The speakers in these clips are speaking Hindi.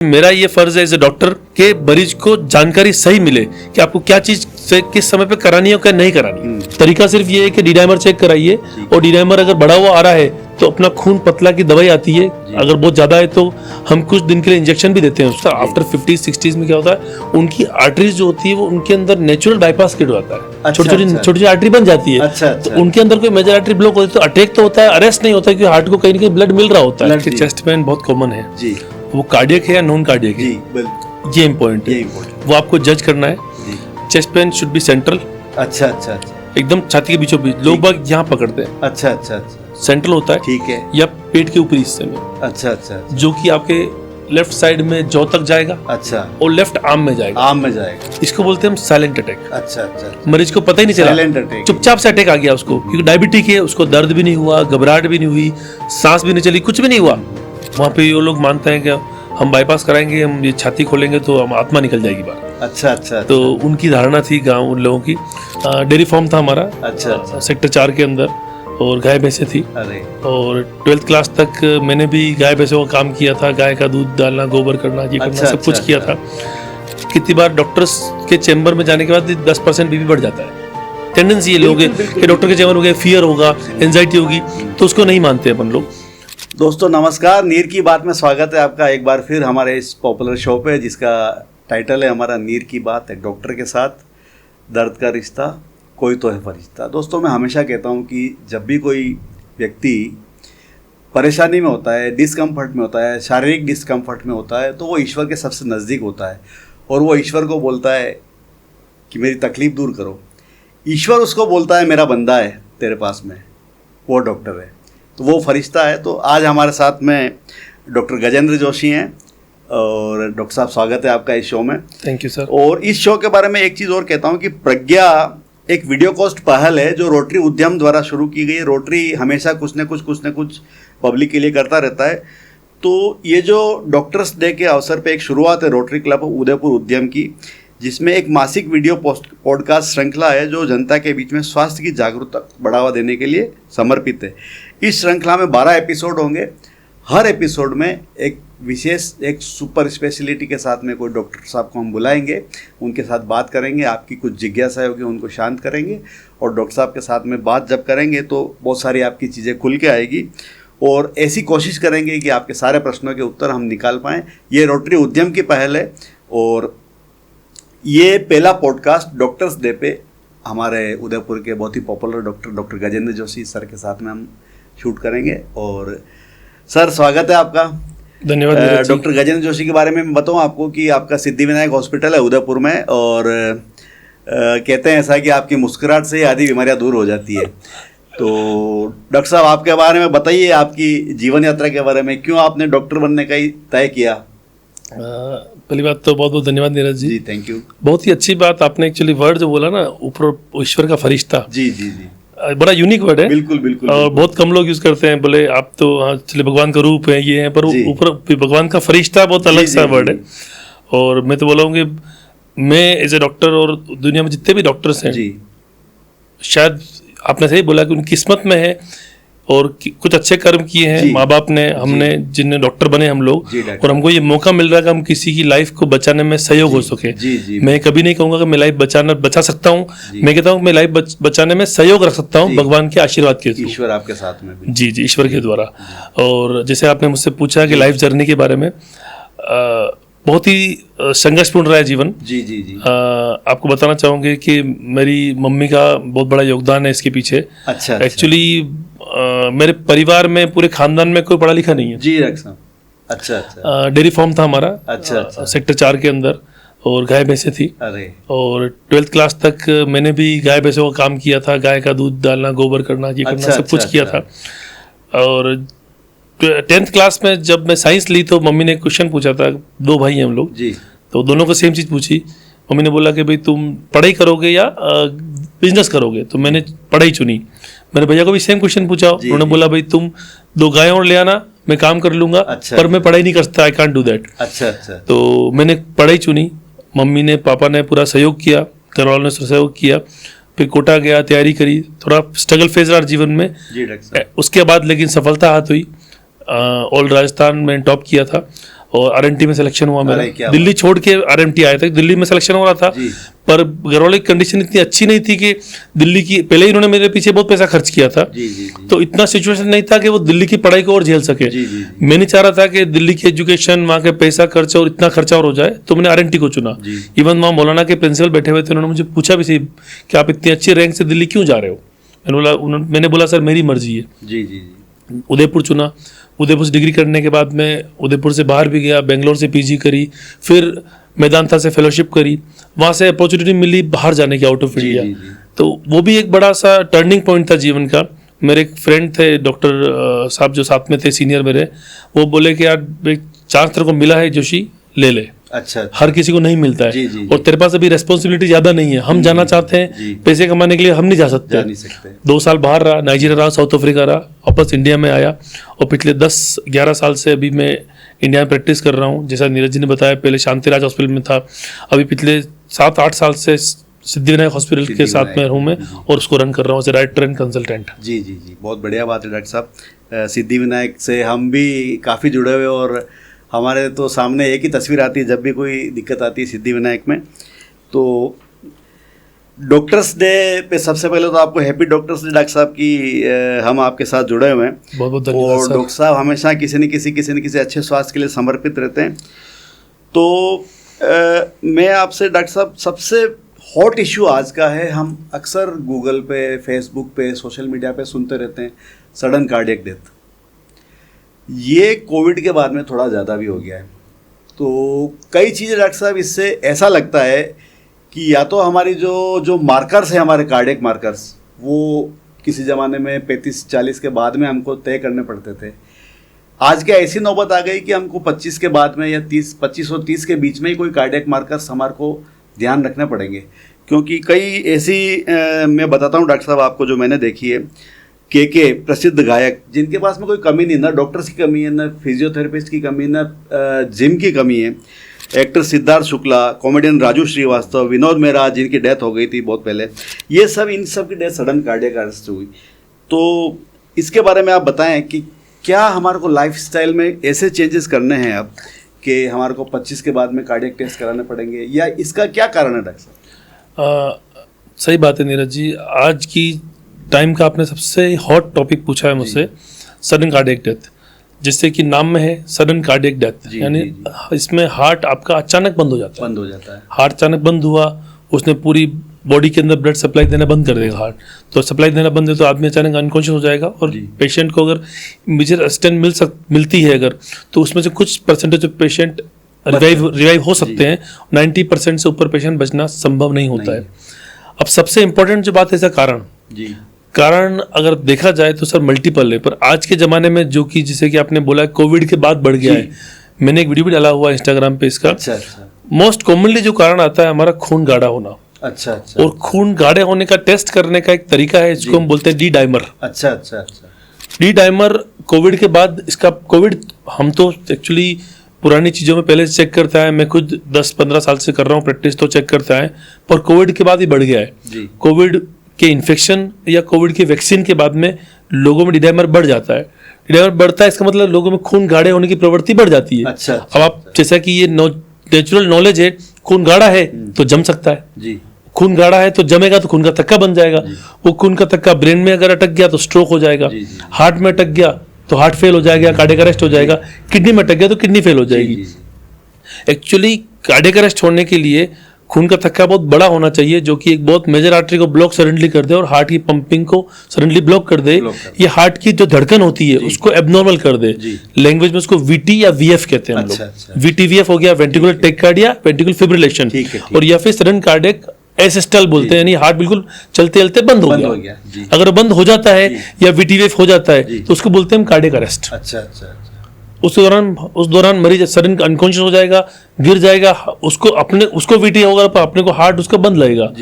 मेरा ये फर्ज है एज ए डॉक्टर के मरीज को जानकारी सही मिले कि आपको क्या चीज किस समय पे करानी है और क्या नहीं करानी। तरीका सिर्फ ये है कि डी-डाइमर चेक कराइए और डी-डाइमर अगर बढ़ा हुआ आ रहा है तो अपना खून पतला की दवाई आती है, अगर बहुत ज्यादा है तो हम कुछ दिन के लिए इंजेक्शन भी देते हैं उसका। आफ्टर 50-60s में क्या होता है, उनकी आर्टरीज जो होती है वो उनके अंदर नेचुरल बाईपास किट होता है, छोटी छोटी आर्टरी बन जाती है। तो उनके अंदर कोई मेजर आर्टरी ब्लॉक होती है तो अटैक तो होता है, अरेस्ट नहीं होता, क्योंकि हार्ट को कहीं ना कहीं ब्लड मिल रहा होता है। चेस्ट पेन बहुत कॉमन है, वो कार्डियक है या नॉन कार्डियक है, ये इम्पोर्टेंट है, वो आपको जज करना है। Chest pain should be central, अच्छा, एकदम छाती के बीचों बीच। लोग बाग यहाँ पकड़ते हैं, अच्छा, सेंट्रल होता है, ठीक है, या पेट के ऊपरी हिस्से में, अच्छा, जो कि आपके लेफ्ट साइड में जौ तक जाएगा, अच्छा, और लेफ्ट आर्म में जाएगा, इसको बोलते हैं हम साइलेंट अटैक। अच्छा, मरीज को पता ही नहीं चला, चुपचाप से अटैक आ गया उसको, क्योंकि डायबिटिक है, उसको दर्द भी नहीं हुआ, घबराहट भी नहीं हुई, सांस भी नहीं चली, कुछ भी नहीं हुआ। वहाँ पे ये लोग मानते हैं कि हम बाईपास कराएंगे, हम ये छाती खोलेंगे तो हम आत्मा निकल जाएगी बाहर। अच्छा, तो उनकी धारणा थी गांव उन लोगों की। डेयरी फार्म था हमारा, अच्छा, सेक्टर 4 के अंदर, और गाय भैंसे थी। और 12th क्लास तक मैंने भी गाय भैंसों का काम किया था, गाय का दूध डालना, गोबर करना, ये करना, सब कुछ किया था। कितनी बार डॉक्टर्स के चैम्बर में जाने के बाद 10% बीपी बढ़ जाता है। टेंडेंसी ये लोग कि डॉक्टर के चैम्बर हो गए, फियर होगा, एंजाइटी होगी, तो उसको नहीं मानते अपन लोग। दोस्तों नमस्कार, नीर की बात में स्वागत है आपका एक बार फिर हमारे इस पॉपुलर शो पे, जिसका टाइटल है हमारा नीर की बात, एक डॉक्टर के साथ दर्द का रिश्ता, कोई तो है फरिश्ता। दोस्तों मैं हमेशा कहता हूँ कि जब भी कोई व्यक्ति परेशानी में होता है, डिस्कम्फर्ट में होता है, शारीरिक डिस्कम्फर्ट में होता है, तो वो ईश्वर के सबसे नज़दीक होता है और वो ईश्वर को बोलता है कि मेरी तकलीफ़ दूर करो। ईश्वर उसको बोलता है मेरा बंदा है तेरे पास में, वो डॉक्टर है, तो वो फरिश्ता है। तो आज हमारे साथ में डॉक्टर गजेंद्र जोशी हैं, और डॉक्टर साहब स्वागत है आपका इस शो में। Thank you sir. और इस शो के बारे में एक चीज़ और कहता हूँ कि प्रज्ञा एक वीडियो कॉस्ट पहल है जो रोटरी उद्यम द्वारा शुरू की गई है। रोटरी हमेशा कुछ न कुछ पब्लिक के लिए करता रहता है। तो ये जो डॉक्टर्स डे के अवसर पे एक शुरुआत है रोटरी क्लब उदयपुर उद्यम की, जिसमें एक मासिक वीडियो पॉडकास्ट श्रृंखला है जो जनता के बीच में स्वास्थ्य की जागरूकता बढ़ावा देने के लिए समर्पित है। इस श्रृंखला में 12 एपिसोड होंगे। हर एपिसोड में एक विशेष, एक सुपर स्पेशलिटी के साथ में कोई डॉक्टर साहब को हम बुलाएंगे, उनके साथ बात करेंगे, आपकी कुछ जिज्ञासा होगी उनको शांत करेंगे, और डॉक्टर साहब के साथ में बात जब करेंगे तो बहुत सारी आपकी चीज़ें खुल के आएगी, और ऐसी कोशिश करेंगे कि आपके सारे प्रश्नों के उत्तर हम निकाल पाएँ। ये रोटरी उद्यम की पहल है, और ये पहला पॉडकास्ट डॉक्टर्स डे पे हमारे उदयपुर के बहुत ही popular doctor Gajendra Joshi sir के साथ में हम शूट करेंगे। और सर स्वागत है आपका। धन्यवाद। डॉक्टर गजेंद्र जोशी के बारे में मैं बताऊं आपको कि आपका सिद्धिविनायक हॉस्पिटल है उदयपुर में, और कहते हैं ऐसा कि आपकी मुस्कुराहट से आधी बीमारियां दूर हो जाती है। तो डॉक्टर साहब आपके बारे में बताइए, आपकी जीवन यात्रा के बारे में, क्यों आपने डॉक्टर बनने का ही तय किया? पहली बात तो बहुत बहुत धन्यवाद नीरज जी। Thank you. बहुत ही अच्छी बात आपने एक्चुअली वर्ड जो बोला ना, ऊपर ईश्वर का फरिश्ता, जी, बड़ा यूनिक वर्ड है। बिल्कुल। और बहुत कम लोग यूज करते हैं, बोले आप तो हाँ चलिए भगवान का रूप है, ये है, पर ऊपर भगवान का फरिश्ता बहुत अलग सा वर्ड है। और मैं तो बोलाऊंगी, मैं एज ए डॉक्टर और दुनिया में जितने भी डॉक्टर्स हैं, शायद आपने सही बोला कि उनकी किस्मत में है और कुछ अच्छे कर्म किए हैं माँ बाप ने, हमने जिनने डॉक्टर बने हम लोग, और हमको ये मौका मिल रहा है कि हम किसी की लाइफ को बचाने में सहयोग हो सके। मैं कभी नहीं कहूँगा कि मैं लाइफ बचा सकता हूँ, मैं कहता हूँ मैं लाइफ बचाने में सहयोग रख सकता हूँ भगवान के आशीर्वाद के, ईश्वर आपके साथ में। जी, ईश्वर के द्वारा। और जैसे आपने मुझसे पूछा कि लाइफ जर्नी के बारे में, बहुत ही संघर्षपूर्ण रहा है जीवन। जी। आपको बताना चाहूँगी कि मेरी मम्मी का बहुत बड़ा योगदान है इसके पीछे। अच्छा। एक्चुअली मेरे परिवार में, पूरे खानदान में कोई पढ़ा लिखा नहीं है। जी अच्छा। डेयरी फार्म था हमारा, अच्छा, सेक्टर 4 के अंदर, और गाय भैंसे थी। और 12th क्लास तक मैंने भी गाय भैंसों का काम किया था, गाय का दूध डालना, गोबर करना, ये करना, सब कुछ किया था। और 10th क्लास में जब मैं साइंस ली तो मम्मी ने क्वेश्चन पूछा था, 2 भाई हैं हम लोग जी, तो दोनों को सेम चीज़ पूछी। मम्मी ने बोला कि भाई तुम पढ़ाई करोगे या बिजनेस करोगे, तो मैंने पढ़ाई चुनी। मेरे भैया को भी सेम क्वेश्चन पूछा, उन्होंने बोला भाई तुम 2 गाय और ले आना, मैं काम कर लूंगा। पर मैं पढ़ाई नहीं कर सकता, आई कांट डू दैट। अच्छा। तो मैंने पढ़ाई चुनी। मम्मी ने, पापा ने पूरा सहयोग किया, घर वालों ने सहयोग किया। फिर कोटा गया, तैयारी करी, थोड़ा स्ट्रगल फेज रहा जीवन में जी। उसके बाद लेकिन सफलता हाथ हुई। ऑल राजस्थान में टॉप किया था। और आरएनटी में सिलेक्शन हुआ अरे, मेरा। क्या दिल्ली छोड़ के आरएनटी आया था, दिल्ली में सिलेक्शन हो रहा था, जी। पर घर वाले की कंडीशन इतनी अच्छी नहीं थी कि दिल्ली की, पहले ही इन्होंने मेरे पीछे बहुत पैसा खर्च किया था, जी जी जी तो इतना सिचुएशन नहीं था कि वो दिल्ली की पढ़ाई को और झेल सके। जी जी जी। मैं नहीं चाह रहा था कि दिल्ली की एजुकेशन, वहाँ के पैसा खर्चा और इतना खर्चा और हो जाए, तो मैंने आरएनटी को चुना। जी। इवन वहाँ मौलाना के प्रिंसिपल बैठे हुए थे, उन्होंने मुझे पूछा भी सही कि आप इतनी अच्छी रैंक से दिल्ली क्यों जा रहे हो। मैंने बोला सर मेरी मर्जी है। जी जी जी उदयपुर चुना, उदयपुर से डिग्री करने के बाद मैं उदयपुर से बाहर भी गया, बेंगलोर से पीजी करी, फिर मेदांता से फेलोशिप करी, वहाँ से अपॉर्चुनिटी मिली बाहर जाने की, आउट ऑफ जी, इंडिया। जी, जी। तो वो भी एक बड़ा सा टर्निंग पॉइंट था जीवन का। मेरे एक फ्रेंड थे डॉक्टर साहब जो साथ में थे सीनियर मेरे, वो बोले कि यार एक चांस तेरे को मिला है जोशी, ले ले, अच्छा हर किसी को नहीं मिलता है। जी, जी, और तेरे पास अभी रेस्पॉन्सिबिलिटी ज्यादा नहीं है, हम जाना चाहते जी। हैं पैसे कमाने के लिए, हम नहीं जा जा सकते। नहीं सकते। 2 साल बाहर रहा, नाइजीरिया रहा, साउथ अफ्रीका रहा, वापस इंडिया में आया और पिछले 10-11 साल से अभी मैं इंडिया में प्रैक्टिस कर रहा हूँ। जैसा नीरज जी ने बताया, पहले शांतिराज हॉस्पिटल में था, अभी पिछले 7-8 साल से सिद्धिविनायक हॉस्पिटल के साथ में हूँ मैं, और उसको रन कर रहा हूँ एज राइटर एंड कंसल्टेंट। जी जी जी, बहुत बढ़िया बात है डॉक्टर साहब। सिद्धिविनायक से हम भी काफ़ी जुड़े हुए, और हमारे तो सामने एक ही तस्वीर आती है जब भी कोई दिक्कत आती है सिद्धिविनायक में। तो डॉक्टर्स डे पे सबसे पहले तो आपको हैप्पी डॉक्टर्स डे डॉक्टर साहब की। हम आपके साथ जुड़े हुए हैं, बहुत बहुत धन्यवाद और सर। डॉक्टर साहब हमेशा किसी न किसी अच्छे स्वास्थ्य के लिए समर्पित रहते हैं। तो मैं आपसे डॉक्टर साहब, सबसे हॉट इशू आज का है, हम अक्सर गूगल पे, फेसबुक पे, सोशल मीडिया पे सुनते रहते हैं, सडन कार्डियक डेथ। ये कोविड के बाद में थोड़ा ज़्यादा भी हो गया है। तो कई चीज़ें डॉक्टर साहब, इससे ऐसा लगता है कि या तो हमारी जो मार्कर्स हैं, हमारे कार्डियक मार्कर्स, वो किसी ज़माने में 35-40 के बाद में हमको तय करने पड़ते थे। आज क्या ऐसी नौबत आ गई कि हमको 25 के बाद में या 25 और 30 के बीच में ही कोई कार्डियक मार्कर्स हमारे को ध्यान रखने पड़ेंगे। क्योंकि कई ऐसी मैं बताता हूँ डॉक्टर साहब आपको, जो मैंने देखी है, के प्रसिद्ध गायक, जिनके पास में कोई कमी नहीं, ना डॉक्टर्स की कमी है, ना फिजियोथेरेपिस्ट की कमी, ना जिम की कमी है। एक्टर सिद्धार्थ शुक्ला, कॉमेडियन राजू श्रीवास्तव, विनोद मेहरा जिनकी डेथ हो गई थी बहुत पहले, ये सब, इन सब की डेथ सडन कार्डियक अरेस्ट हुई। तो इसके बारे में आप बताएं कि क्या हमारे को लाइफस्टाइल में ऐसे चेंजेस करने हैं अब कि हमारे को 25 के बाद में कार्डियक टेस्ट कराने पड़ेंगे, या इसका क्या कारण है डॉक्टर साहब? सही बात है नीरज जी, आज की टाइम का आपने सबसे हॉट टॉपिक पूछा है मुझसे, सडन कार्डियक डेथ, जिससे कि नाम में है सडन कार्डियक डेथ, यानी इसमें हार्ट आपका अचानक बंद हो जाता है। हार्ट अचानक बंद हुआ, उसने पूरी बॉडी के अंदर ब्लड सप्लाई देना बंद कर देगा हार्ट। तो सप्लाई देना बंद है तो आदमी अचानक अनकॉन्शियस हो जाएगा, और पेशेंट को अगर इमीडिएट असिस्टेंट मिलती है अगर, तो उसमें से कुछ परसेंटेज ऑफ पेशेंट रिवाइव हो सकते हैं। 90% से ऊपर पेशेंट बचना संभव नहीं होता है। अब सबसे इम्पोर्टेंट जो बात है, इसका कारण अगर देखा जाए तो सर मल्टीपल है, पर आज के ज़माने में जो कि जिसे कि आपने बोला कोविड के बाद बढ़ गया है, मैंने एक वीडियो भी डाला हुआ है इंस्टाग्राम पे इसका। मोस्ट कॉमनली जो कारण आता है हमारा खून गाढ़ा होना। और खून गाढ़े होने का टेस्ट करने का एक तरीका है, इसको हम बोलते हैं D dimer. D dimer Covid के बाद, इसका कोविड हम तो एक्चुअली पुरानी चीज़ों में पहले से चेक करता है, मैं खुद 10-15 साल से कर रहा हूँ प्रैक्टिस, तो चेक करता है, पर कोविड के बाद ही बढ़ गया है। कोविड के इन्फेक्शन या कोविड के वैक्सीन के बाद में लोगों में डी डाइमर बढ़ जाता है। डी डाइमर बढ़ता है, इसका मतलब लोगों में खून गाढ़े होने की प्रवृत्ति बढ़ जाती है। अब आप, जैसा कि ये नेचुरल नॉलेज है, खून गाढ़ा है तो जम सकता है, खून गाढ़ा है तो जमेगा तो खून का थक्का बन जाएगा, वो खून का थक्का ब्रेन में अगर अटक गया तो स्ट्रोक हो जाएगा, हार्ट में अटक गया तो हार्ट फेल हो जाएगा, कार्डियक अरेस्ट हो जाएगा, किडनी में अटक गया तो किडनी फेल हो जाएगी। एक्चुअली कार्डियक अरेस्ट होने के लिए खून का थक्का बहुत बड़ा होना चाहिए, जो कि एक बहुत मेजर आर्टरी को ब्लॉक सडनली कर दे और हार्ट की पंपिंग को सडनली ब्लॉक कर दे। ये हार्ट की जो धड़कन होती है उसको एबनॉर्मल कर दे। लैंग्वेज में उसको वीटी या वीएफ कहते हैं हम लोग। वीटीवीएफ हो गया वेंट्रिकुलर टेकार्डिया, वेंट्रिकुलर फिब्रिलेशन, और या फिर सडन कार्डियक एसिस्टल बोलते हैं, यानी हार्ट बिल्कुल चलते चलते बंद हो गया। अगर बंद हो जाता है या वीटीवीएफ हो जाता है तो उसको बोलते हैं हम कार्डियक अरेस्ट। उस दौरान मरीज सडन अनकॉन्शियस हो जाएगा, गिर जाएगा, उसको वीटी होगा, अपने को हार्ट उसका बंद लगेगा।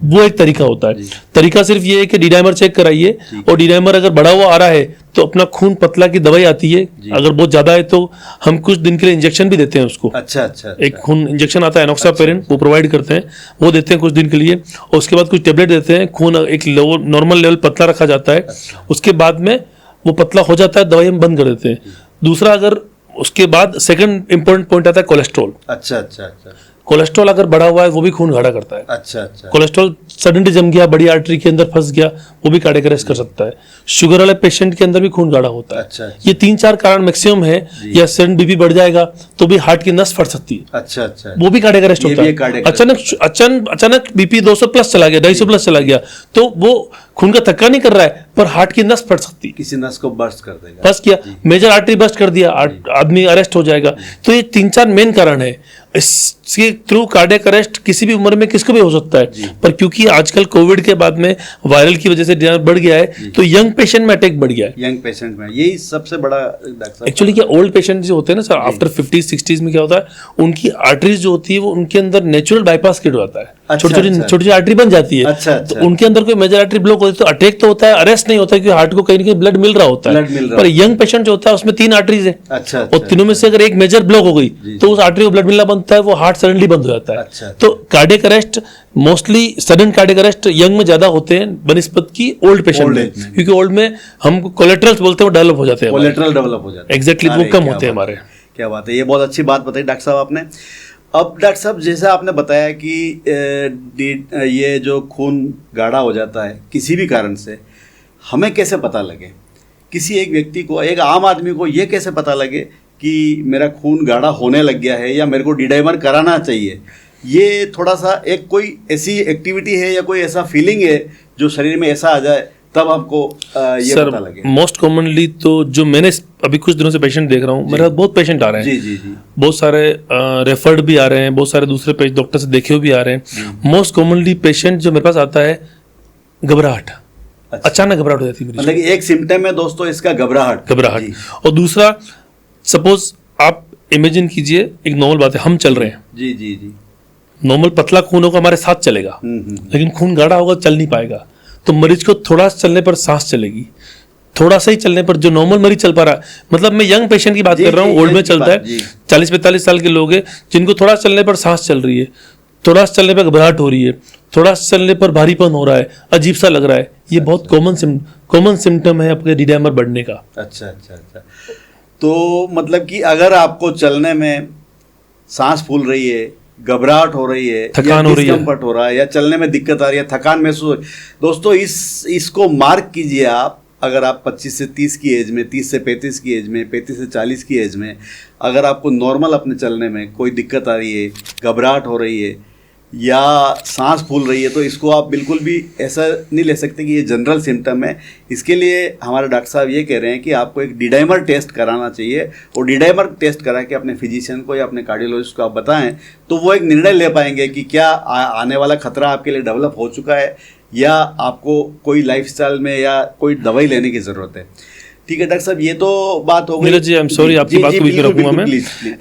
वो एक तरीका होता है। तरीका सिर्फ ये है कि डी डाइमर चेक कराइए, और डी डाइमर अगर बढ़ा हुआ आ रहा है तो अपना खून पतला की दवाई आती है, अगर बहुत ज्यादा है तो हम कुछ दिन के लिए इंजेक्शन भी देते हैं उसको। एक खून इंजेक्शन आता है एनोक्सापेरिन, वो प्रोवाइड करते हैं, वो देते हैं कुछ दिन के लिए, और उसके बाद कुछ टेबलेट देते हैं। खून एक नॉर्मल लेवल पतला रखा जाता है, उसके बाद में वो पतला हो जाता है, दवाई हम बंद कर देते हैं। दूसरा, अगर उसके बाद सेकंड इंपॉर्टेंट पॉइंट आता है कोलेस्ट्रॉल। अच्छा अच्छा अच्छा कोलेस्ट्रॉल अगर बढ़ा हुआ है वो भी खून गाढ़ा करता है। अच्छा अच्छा कोलेस्ट्रॉल सडनली जम गया, बड़ी आर्टरी के अंदर फंस गया, वो भी कार्डियक अरेस्ट कर सकता है। शुगर वाले पेशेंट के अंदर भी खून गाढ़ा होता है। अच्छा, ये 3-4 कारण मैक्सिमम है। या सडन बीपी बढ़ जाएगा तो भी हार्ट की नस फट सकती है, अच्छा अच्छा वो भी कार्डियक अरेस्ट ये होता भी है। एक cardiac अचानक बीपी 200 प्लस चला गया, 250 प्लस चला गया, तो वो खून का थक्का नहीं कर रहा है पर हार्ट की नस फट सकती है। किसी नस को बर्स्ट कर देगा। बस्ट किया, मेजर आर्टरी बस्ट कर दिया, आदमी अरेस्ट हो जाएगा। तो ये 3-4 मेन कारण है। इसके थ्रू कार्डियक अरेस्ट किसी भी उम्र में किसको भी हो सकता है, पर क्योंकि आजकल कोविड के बाद में वायरल की वजह से बढ़ गया है तो यंग पेशेंट में अटैक बढ़ गया है। यंग पेशेंट में यही सबसे बड़ा डॉक्टर साहब। एक्चुअली क्या ओल्ड पेशेंट जो होते हैं ना सर, आफ्टर 50-60s में क्या होता है, उनकी आर्टरीज जो होती है वो उनके अंदर नेचुरल बाईपास किट होता है, अच्छा, छोटी अच्छा। छोटी आर्टरी बन जाती है। अच्छा, अच्छा। तो उनके अंदर कोई मेजर आर्टरी ब्लॉक होती है तो अटैक तो होता है, अरेस्ट नहीं होता है, क्योंकि हार्ट को कहीं ना कहीं ब्लड मिल रहा होता Blood मिल है। रहा पर यंग पेशेंट जो होता है उसमें 3 आर्टरीज है, अच्छा और तीनों में से अगर एक मेजर ब्लॉक हो गई तो उस आर्टरी को ब्लड मिलना बनता है, वो हार्ट सडनली बंद हो जाता है। अच्छा। तो cardiac arrest mostly sudden cardiac arrest young में ज्यादा होते हैं बनिस्बत की ओल्ड पेशेंट में, age में। क्योंकि ओल्ड में हम कोलेट्रल्स बोलते हैं वो डेवलप हो जाते हैं। कोलेटरल डेवलप हो जाता है। एग्जैक्टली, वो अरे, कम क्या होते हैं बात हमारे। है, क्या बात है, ये बहुत अच्छी बात बताई डॉक्टर साहब आपने। अब डॉक्टर साहब जैसा आपने बताया कि ये जो खून गाढ़ा हो जाता है किसी भी कारण से, हमें कैसे पता लगे, किसी एक व्यक्ति को, एक आम आदमी को ये कैसे पता लगे कि मेरा खून गाढ़ा होने लग गया है या मेरे को डिडाइमर कराना चाहिए? ये थोड़ा सा एक कोई ऐसी एक्टिविटी है या कोई ऐसा फीलिंग है जो शरीर में ऐसा आ जाए तब आपको ये सर पता लगे? मोस्ट कॉमनली तो जो मैंने अभी कुछ दिनों से पेशेंट देख रहा हूँ, मेरे पास बहुत पेशेंट आ रहे हैं। जी जी जी। बहुत सारे रेफर्ड भी आ रहे हैं, बहुत सारे दूसरे डॉक्टर से देखे हुए भी आ रहे हैं। मोस्ट कॉमनली पेशेंट जो मेरे पास आता है, घबराहट, अच्छा। अचानक घबराहट हो जाती है। मतलब एक सिम्टम है दोस्तों इसका घबराहट। घबराहट। और दूसरा, सपोज आप इमेजिन कीजिए, एक नॉर्मल बात है, हम चल रहे हैं, जी जी जी। नॉर्मल पतला खून होगा हमारे साथ चलेगा, लेकिन खून गाढ़ा होगा चल नहीं पाएगा, तो मरीज को थोड़ा चलने पर सांस चलेगी, थोड़ा सा ही चलने पर जो नॉर्मल मरीज चल पा रहा है, मतलब मैं यंग पेशेंट की बात जी, कर रहा हूँ, जी, ओल्ड में जी, चलता है, जी। 40-45 साल के लोग हैं जिनको थोड़ा चलने पर सांस चल रही है, थोड़ा चलने पर घबराहट हो रही है, थोड़ा चलने पर भारीपन हो रहा है, अजीब सा लग रहा है। ये बहुत कॉमन सिम्टम है आपके डिडाइमर बढ़ने का। अच्छा अच्छा अच्छा। तो मतलब कि अगर आपको चलने में सांस फूल रही है, घबराहट हो रही है, थकान हो रही है, डिस्कम्फर्ट हो रहा है, या चलने में दिक्कत आ रही है, थकान महसूस हो रही है, दोस्तों इसको मार्क कीजिए आप। अगर आप 25 से 30 की एज में, 30 से 35 की एज में, 35 से 40 की एज में अगर आपको नॉर्मल अपने चलने में कोई दिक्कत आ रही है, घबराहट हो रही है या सांस फूल रही है, तो इसको आप बिल्कुल भी ऐसा नहीं ले सकते कि ये जनरल सिम्टम है। इसके लिए हमारे डॉक्टर साहब ये कह रहे हैं कि आपको एक डिडाइमर टेस्ट कराना चाहिए, और डिडाइमर टेस्ट करा के अपने फिजिशियन को या अपने कार्डियोलॉजिस्ट को आप बताएं तो वो एक निर्णय ले पाएंगे कि क्या आने वाला खतरा आपके लिए डेवलप हो चुका है या आपको कोई लाइफस्टाइल में या कोई दवाई लेने की ज़रूरत है। ठीक है डॉक्टर साहब, ये तो बात हो गई। Neeraj ji, I am sorry, आपकी बात को बीच में रखूंगा मैं।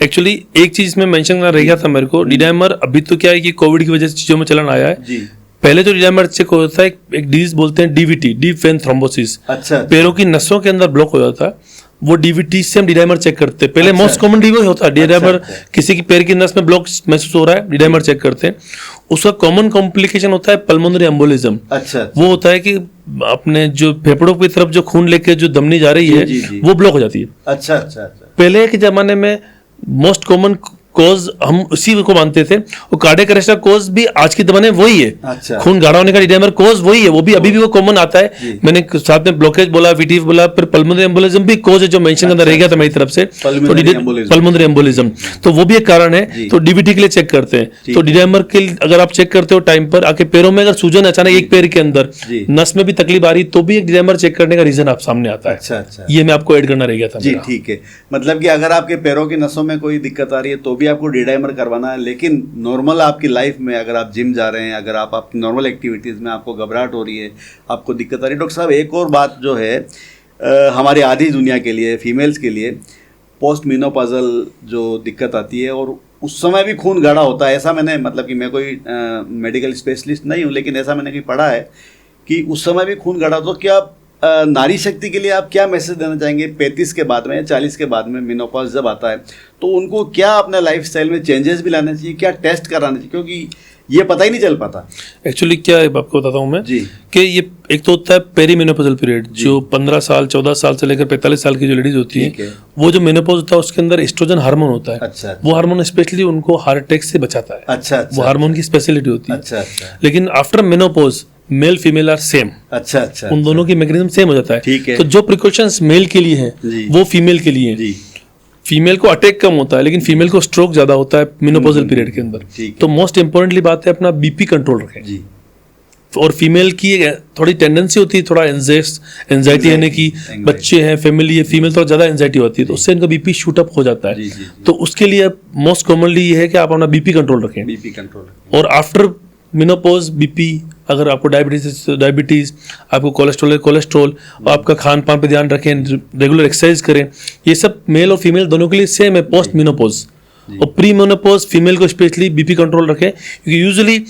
एक्चुअली एक चीज में मेंशन करना रह गया था मेरे को, डिडाइमर अभी तो क्या है कि कोविड की वजह से चीजों में चलन आया है। जी। पहले जो डिडाइमर चेक होता है, एक डिजीज बोलते हैं डीवीटी, डीप वेन थ्रोम्बोसिस। अच्छा। पैरों की नसों के अंदर ब्लॉक हो जाता है, वो डीवीटी से हम डिडाइमर चेक करते हैं। पहले मोस्ट कॉमन डी होता है डिडाइमर, किसी की पैर की नस में ब्लॉक महसूस हो रहा है, डिडाइमर चेक करते हैं। उसका कॉमन कॉम्प्लिकेशन होता है पल्मोनरी एम्बोलिज्म। अच्छा। वो होता है कि अपने जो फेफड़ों की तरफ जो खून लेके जो धमनी जा रही है, वो ब्लॉक हो जाती है। अच्छा अच्छा अच्छा। पहले के जमाने में मोस्ट कॉमन कोज हम उसी को मानते थे, वो कार्डियक अरेस्ट का कोज भी आज के जमाने में वही है। अच्छा। खून गाढ़ा होने का डिडाइमर कोज वही है, वो भी अभी भी वो कॉमन आता है। मैंने साथ में ब्लॉकेज बोला, वीटीएफ बोला, फिर पल्मोनरी एम्बोलिज्म भी कोज है जो मेंशन करना रह गया था मेरी तरफ से। पल्मोनरी एम्बोलिज्म तो वो भी एक कारण है, तो डीवीटी के लिए चेक करते हैं। तो डिडाइमर के अगर आप चेक करते हो टाइम पर आके, पैरों में अगर सूजन अचानक एक पैर के अंदर नस में भी तकलीफ आ रही, तो भी एक डिडाइमर चेक करने का रीजन आप सामने आता है। अच्छा अच्छा। ये मैं आपको ऐड करना रह गया था। जी ठीक है, मतलब कि अगर आपके पैरों की नसों में कोई दिक्कत आ रही है तो भी आपको डिडाइमर करवाना है, लेकिन नॉर्मल आपकी लाइफ में अगर आप जिम जा रहे हैं, अगर आप आपकी नॉर्मल एक्टिविटीज़ में आपको घबराहट हो रही है, आपको दिक्कत आ रही है। डॉक्टर साहब एक और बात जो है हमारी आधी दुनिया के लिए, फीमेल्स के लिए, पोस्ट मेनोपॉजल जो दिक्कत आती है और उस समय भी खून गाढ़ा होता है, ऐसा मैंने, मतलब कि मैं कोई मेडिकल स्पेशलिस्ट नहीं हूँ, लेकिन ऐसा मैंने कहीं पढ़ा है कि उस समय भी खून गाढ़ा, तो क्या नारी शक्ति के लिए आप क्या मैसेज देना चाहेंगे 35 के बाद में या 40 के बाद में मेनोपॉज जब आता है, तो उनको क्या अपने लाइफस्टाइल में चेंजेस भी लाने चाहिए, क्या टेस्ट कराना चाहिए, क्योंकि ये पता ही नहीं चल पाता एक्चुअली क्या है आपको बताता हूँ मैं जी कि ये एक तो होता है पेरीमेनोपॉजल पीरियड, जो 15 साल 14 साल से लेकर 45 साल की जो लेडीज होती ठीक है है। वो जो मेनोपॉज होता है उसके अंदर एस्ट्रोजन हार्मोन होता है। अच्छा वो हार्मोन स्पेशली उनको हार्ट अटैक से बचाता है। अच्छा वो हार्मोन की स्पेशलिटी होती है। अच्छा अच्छा लेकिन after menopause male female are same, अच्छा अच्छा उन दोनों की मैकेनिज्म सेम हो जाता है। ठीक है। तो जो प्रिकॉशंस मेल के लिए हैं जी। वो फीमेल के लिए हैं। जी फीमेल को अटैक कम होता है लेकिन फीमेल को स्ट्रोक ज्यादा होता है मेनोपॉजल पीरियड के अंदर। ठीक है। तो मोस्ट इंपॉर्टेंटली बात है अपना बीपी कंट्रोल रखें। जी और फीमेल की थोड़ी टेंडेंसी होती है थोड़ा एंजाइटी आने की, anxiety। बच्चे हैं, फैमिली है, फीमेल थोड़ा ज्यादा एंजाइटी होती है तो उससे इनका बीपी शूट अप हो जाता जी, है। जी, जी। तो उसके लिए मोस्ट कॉमनली ये है कि आप अपना बीपी कंट्रोल रखें। बीपी कंट्रोल और आफ्टर मेनोपॉज बीपी, अगर आपको डायबिटीज, आपको कोलेस्ट्रॉल, आपका खान पान पे ध्यान रखें, रेगुलर एक्सरसाइज करें, ये सब मेल और फीमेल दोनों के लिए सेम है पोस्ट मेनोपॉज। और प्री मेनोपॉज फीमेल को स्पेशली बीपी कंट्रोल रखें, क्योंकि यूजुअली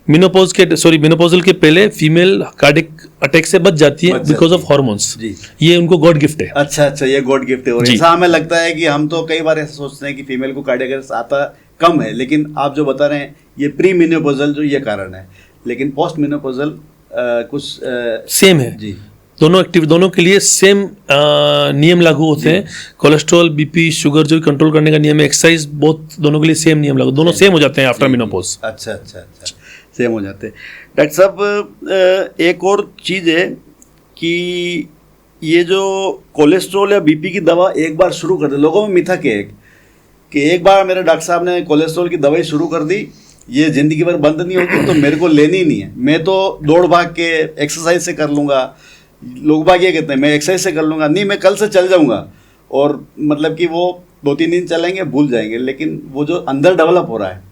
मेनोपॉजल के पहले फीमेल कार्डिक अटैक से बच जाती है बिकॉज ऑफ हॉर्मोन्स। जी। ये उनको गॉड गिफ्ट है। अच्छा अच्छा, ये गॉड गिफ्ट है। और जी। ऐसा हमें लगता है कि हम तो कई बार ऐसा सोचते हैं कि फीमेल को कार्डियक अरेस्ट आता कम है, लेकिन आप जो बता रहे हैं ये प्री मेनोपॉजल जो ये कारण है, लेकिन पोस्ट मेनोपॉजल कुछ सेम है। जी दोनों के लिए सेम नियम लागू होते हैं। कोलेस्ट्रॉल, बीपी, शुगर जो कंट्रोल करने का नियम है, एक्सरसाइज, बहुत दोनों के लिए सेम नियम लागू, दोनों सेम हो जाते हैं आफ्टर मेनोपॉज। अच्छा अच्छा अच्छा, सेम हो जाते हैं। डॉक्टर साहब एक और चीज़ है कि ये जो कोलेस्ट्रॉल या बीपी की दवा एक बार शुरू कर दे, लोगों में मिथक है कि एक बार मेरे डॉक्टर साहब ने कोलेस्ट्रॉल की दवाई शुरू कर दी, ये ज़िंदगी भर बंद नहीं होगी, तो मेरे को लेनी ही नहीं है, मैं तो दौड़ भाग के एक्सरसाइज से कर लूँगा। लोग बाग ये कहते हैं मैं एक्सरसाइज से कर लूँगा, नहीं मैं कल से चल जाऊँगा, और मतलब कि वो 2-3 दिन चलेंगे भूल जाएंगे, लेकिन वो जो अंदर डेवलप हो रहा है।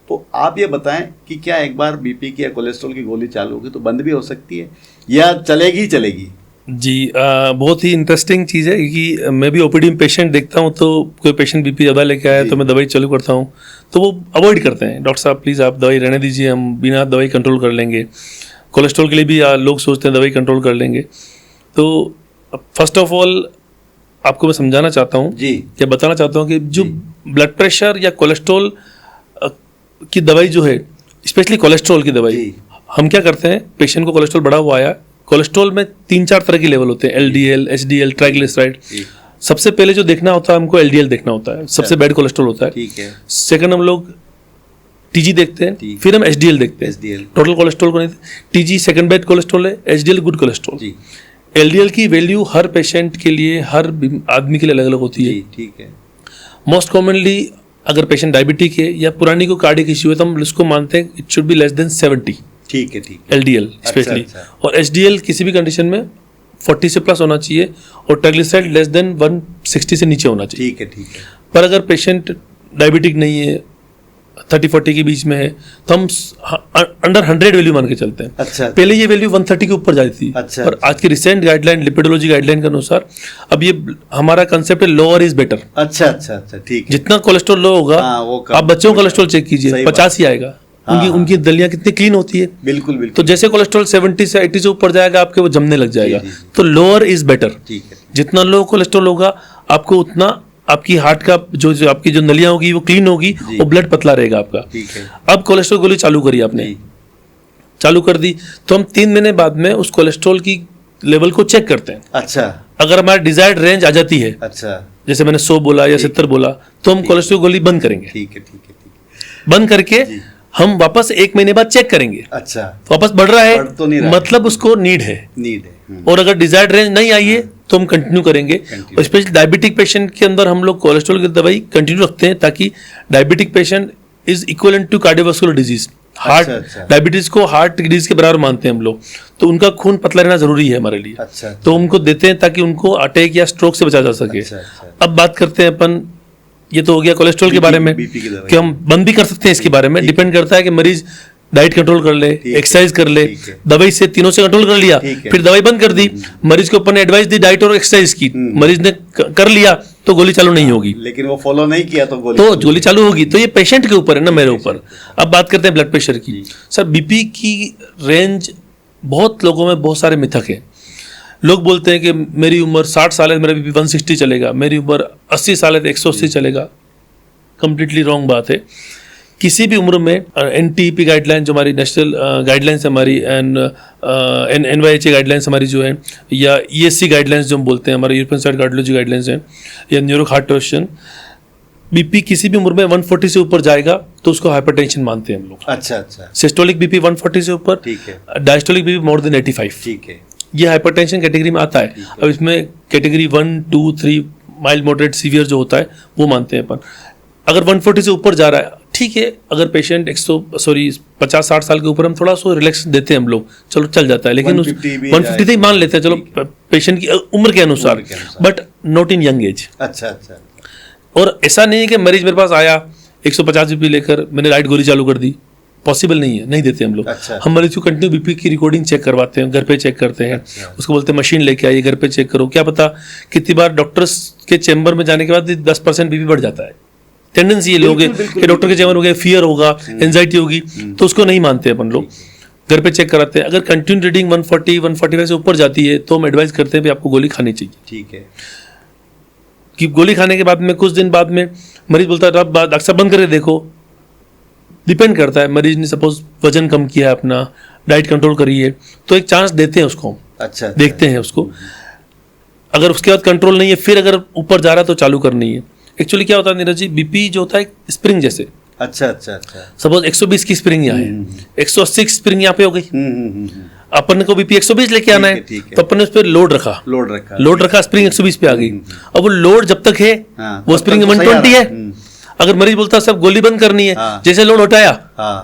तो आप ये बताएं कि क्या एक बार बीपी की या कोलेस्ट्रॉल की गोली चालू होगी तो बंद भी हो सकती है या चलेगी ही चलेगी? जी, बहुत ही इंटरेस्टिंग चीज़ है, क्योंकि मैं भी ओपीडी में पेशेंट देखता हूँ, तो कोई पेशेंट बीपी ज़्यादा लेके आया तो मैं दवाई चालू करता हूँ, तो वो अवॉइड करते हैं, डॉक्टर साहब प्लीज़ आप दवाई रहने दीजिए, हम बिना दवाई कंट्रोल कर लेंगे। कोलेस्ट्रॉल के लिए भी लोग सोचते हैं दवाई कंट्रोल कर लेंगे। तो फर्स्ट ऑफ ऑल आपको मैं समझाना चाहता हूँ जी, या बताना चाहता हूँ कि जो ब्लड प्रेशर या कोलेस्ट्रॉल की दवाई जो है, स्पेशली कोलेस्ट्रॉल की दवाई, जी। हम क्या करते हैं, पेशेंट को कोलेस्ट्रॉल बढ़ा हुआ आया, कोलेस्ट्रॉल में 3-4 तरह के लेवल होते हैं, LDL, HDL, ट्राइग्लिसराइड। सबसे पहले जो देखना होता है हमको LDL देखना होता है, सबसे बैड कोलेस्ट्रॉल होता है। ठीक है। सेकंड हम लोग TG देखते हैं, ठीक। फिर हम HDL देखते हैं। HDL टोटल कोलेस्ट्रॉल को नहीं, TG सेकंड बैड कोलेस्ट्रॉल है, HDL गुड कोलेस्ट्रॉल। जी LDL की वैल्यू हर पेशेंट के लिए, हर आदमी के लिए अलग अलग होती है। जी, ठीक है। मोस्ट कॉमनली अगर पेशेंट डायबिटिक है या पुरानी को कार्डिक इश्यू है तो हम उसको मानते हैं it should be less than 70 ठीक है, ठीक है। LDL specially. अच्छा। और HDL किसी भी कंडीशन में 40 से प्लस होना चाहिए, और ट्राइग्लिसराइड लेस देन 160 से नीचे होना चाहिए। ठीक है, ठीक है। पर अगर पेशेंट डायबिटिक नहीं है, 30-40 के बीच में है, तो हम अंडर 100 वैल्यू मान के चलते हैं। अच्छा पहले ये वैल्यू 130 के ऊपर जाती थी, अच्छा, और आज की रिसेंट गाइडलाइन, लिपिडोलॉजी गाइडलाइन के अनुसार अब ये हमारा कंसेप्ट है लोअर इज बेटर। अच्छा अच्छा अच्छा, ठीक है। जितना कोलेस्ट्रॉल लो होगा, हाँ, वो कम आप बच्चों का कोलेस्ट्रॉल चेक कीजिए, सही बात। 50 ही आएगा। हाँ। उनकी दलियां कितनी क्लीन होती है। बिल्कुल बिल्कुल। तो जैसे कोलेस्ट्रॉल 70 से 80 से ऊपर जाएगा आपके, वो जमने लग जाएगा। जी, जी, तो लोअर इज बेटर। ठीक है। जितना लो कोलेस्ट्रॉल होगा आपको, उतना आपकी हार्ट का जो आपकी जो नलियां होगी वो क्लीन होगी, जी। और ब्लड पतला रहेगा आपका। ठीक है। अब कोलेस्ट्रॉल गोली चालू करी आपने, जी। चालू कर दी, तो हम 3 महीने बाद में उस कोलेस्ट्रॉल की लेवल को चेक करते हैं। अच्छा अगर हमारा डिजायर्ड रेंज आ जाती है, अच्छा, जैसे मैंने 100 बोला या 70 बोला, तो हम कोलेस्ट्रॉल गोली बंद करेंगे। ठीक है, ठीक है, ठीक बंद करके जी। हम वापस 1 महीने बाद चेक करेंगे, है। अच्छा, वापस बढ़ रहा है, बढ़ तो नहीं रहा। मतलब उसको नीड है। नीड है। और अगर डिजायर्ड रेंज नहीं आई है तो हम कंटिन्यू करेंगे। Continue। और स्पेशली डायबिटिक पेशेंट के अंदर हम लोग कोलेस्ट्रॉल की दवाई कंटिन्यू रखते हैं, ताकि diabetic patient is equivalent to cardiovascular disease. Heart अच्छा। डायबिटीज को हार्ट डिजीज के बराबर मानते हैं हम लोग, तो उनका खून पतला रहना जरूरी है हमारे लिए। अच्छा तो उनको देते हैं ताकि उनको अटैक या स्ट्रोक से बचा जा सके। अच्छा, अच्छा। अब बात करते हैं अपन, ये तो हो गया कोलेस्ट्रॉल के बारे में, बीपी की दवाई। कि हम बंद भी कर सकते हैं इसके बारे में। डिपेंड करता है कि मरीज डाइट कंट्रोल कर ले, ठीक है, एक्सरसाइज कर ले, ठीक है। दवाई से तीनों से कंट्रोल कर लिया, ठीक है। फिर दवाई बंद कर दी, मरीज को अपन ने एडवाइस दी डाइट और एक्सरसाइज की, मरीज ने कर लिया तो गोली चालू नहीं होगी, लेकिन वो फॉलो नहीं किया तो गोली तो गोली चालू होगी। तो ये पेशेंट के ऊपर है ना, मेरे ऊपर। अब बात करते हैं ब्लड प्रेशर की। सर बीपी की रेंज बहुत लोगों में बहुत सारे मिथक है, लोग बोलते हैं कि मेरी उम्र 60 साल है, मेरा बीपी 160 चलेगा, मेरी उम्र 80 साल है तो 180 चलेगा। कंप्लीटली रॉन्ग बात है। किसी भी उम्र में NTP गाइडलाइन जो हमारी नेशनल गाइडलाइंस हमारी एंड NYHA गाइडलाइंस हमारी जो है, या ESC गाइडलाइंस जो हम बोलते हैं, हमारे यूरोपियन साइड कार्डियोलॉजी गाइडलाइंस हैं, या न्यूरो हार्ट ट्यूशन, बीपी किसी भी उम्र में 140 से ऊपर जाएगा तो उसको हाइपरटेंशन मानते हैं हम लोग। अच्छा अच्छा, सिस्टोलिक बीपी 140 से ऊपर, ठीक है, डायस्टोलिक बीपी मोर देन 85, ठीक है, ये हाइपरटेंशन कैटेगरी में आता है। अब इसमें कैटेगरी 1, 2, 3 माइल्ड मॉडरेट सीवियर जो होता है वो मानते हैं अपन। अगर 140 से ऊपर जा रहा है, ठीक है, अगर पेशेंट 50-60 साल के ऊपर हम थोड़ा सा रिलैक्स देते हैं हम लोग, चलो चल जाता है, लेकिन 150 ही मान लेते हैं, चलो पेशेंट की उम्र के अनुसार, but not in young age. अच्छा अच्छा, और ऐसा नहीं है कि मरीज मेरे पास आया 150 बीपी लेकर मैंने लाइट गोली चालू कर दी, पॉसिबल नहीं है, नहीं देते हम लोग। अच्छा। हम मरीज को कंटिन्यू बीपी की रिकॉर्डिंग चेक करवाते हैं, घर पे चेक करते हैं। अच्छा। उसको बोलते हैं मशीन लेके आइए, घर पे चेक करो। क्या पता कितनी बार डॉक्टर्स के चैम्बर में जाने के बाद 10% बीपी बढ़ जाता है। टेंडेंसी ये लोग कि डॉक्टर के चैम्बर हो गए, फियर होगा, एंजाइटी होगी, तो उसको नहीं मानते अपन लोग, घर पे चेक कराते हैं। अगर कंटिन्यू रीडिंग 140-145 से ऊपर जाती है तो हम एडवाइस करते हैं कि आपको गोली खानी चाहिए। ठीक है, कि गोली खाने के बाद में कुछ दिन बाद में मरीज बोलता है डॉक्टर साहब बंद करके देखो, डिपेंड करता है। मरीज ने सपोज वजन कम किया है, अपना डाइट कंट्रोल करी है, तो एक चांस देते हैं उसको, अच्छा, देखते हैं उसको। अगर उसके बाद कंट्रोल नहीं है, फिर अगर ऊपर जा रहा है तो चालू करनी है। एक्चुअली क्या होता है नीरज जी, बीपी जो होता है स्प्रिंग जैसे, अच्छा अच्छा अच्छा, सपोज 120 की स्प्रिंग यहाँ है, 180 स्प्रिंग यहाँ पे हो गई, अपन को बीपी 120 लेके आना है, तो अपन ने उस पर लोड रखा, स्प्रिंग 120 पे आ गई। अब वो लोड जब तक है, वो स्प्रिंग 120 है। अगर मरीज बोलता है सब गोली बंद करनी है, जैसे लोड हटाया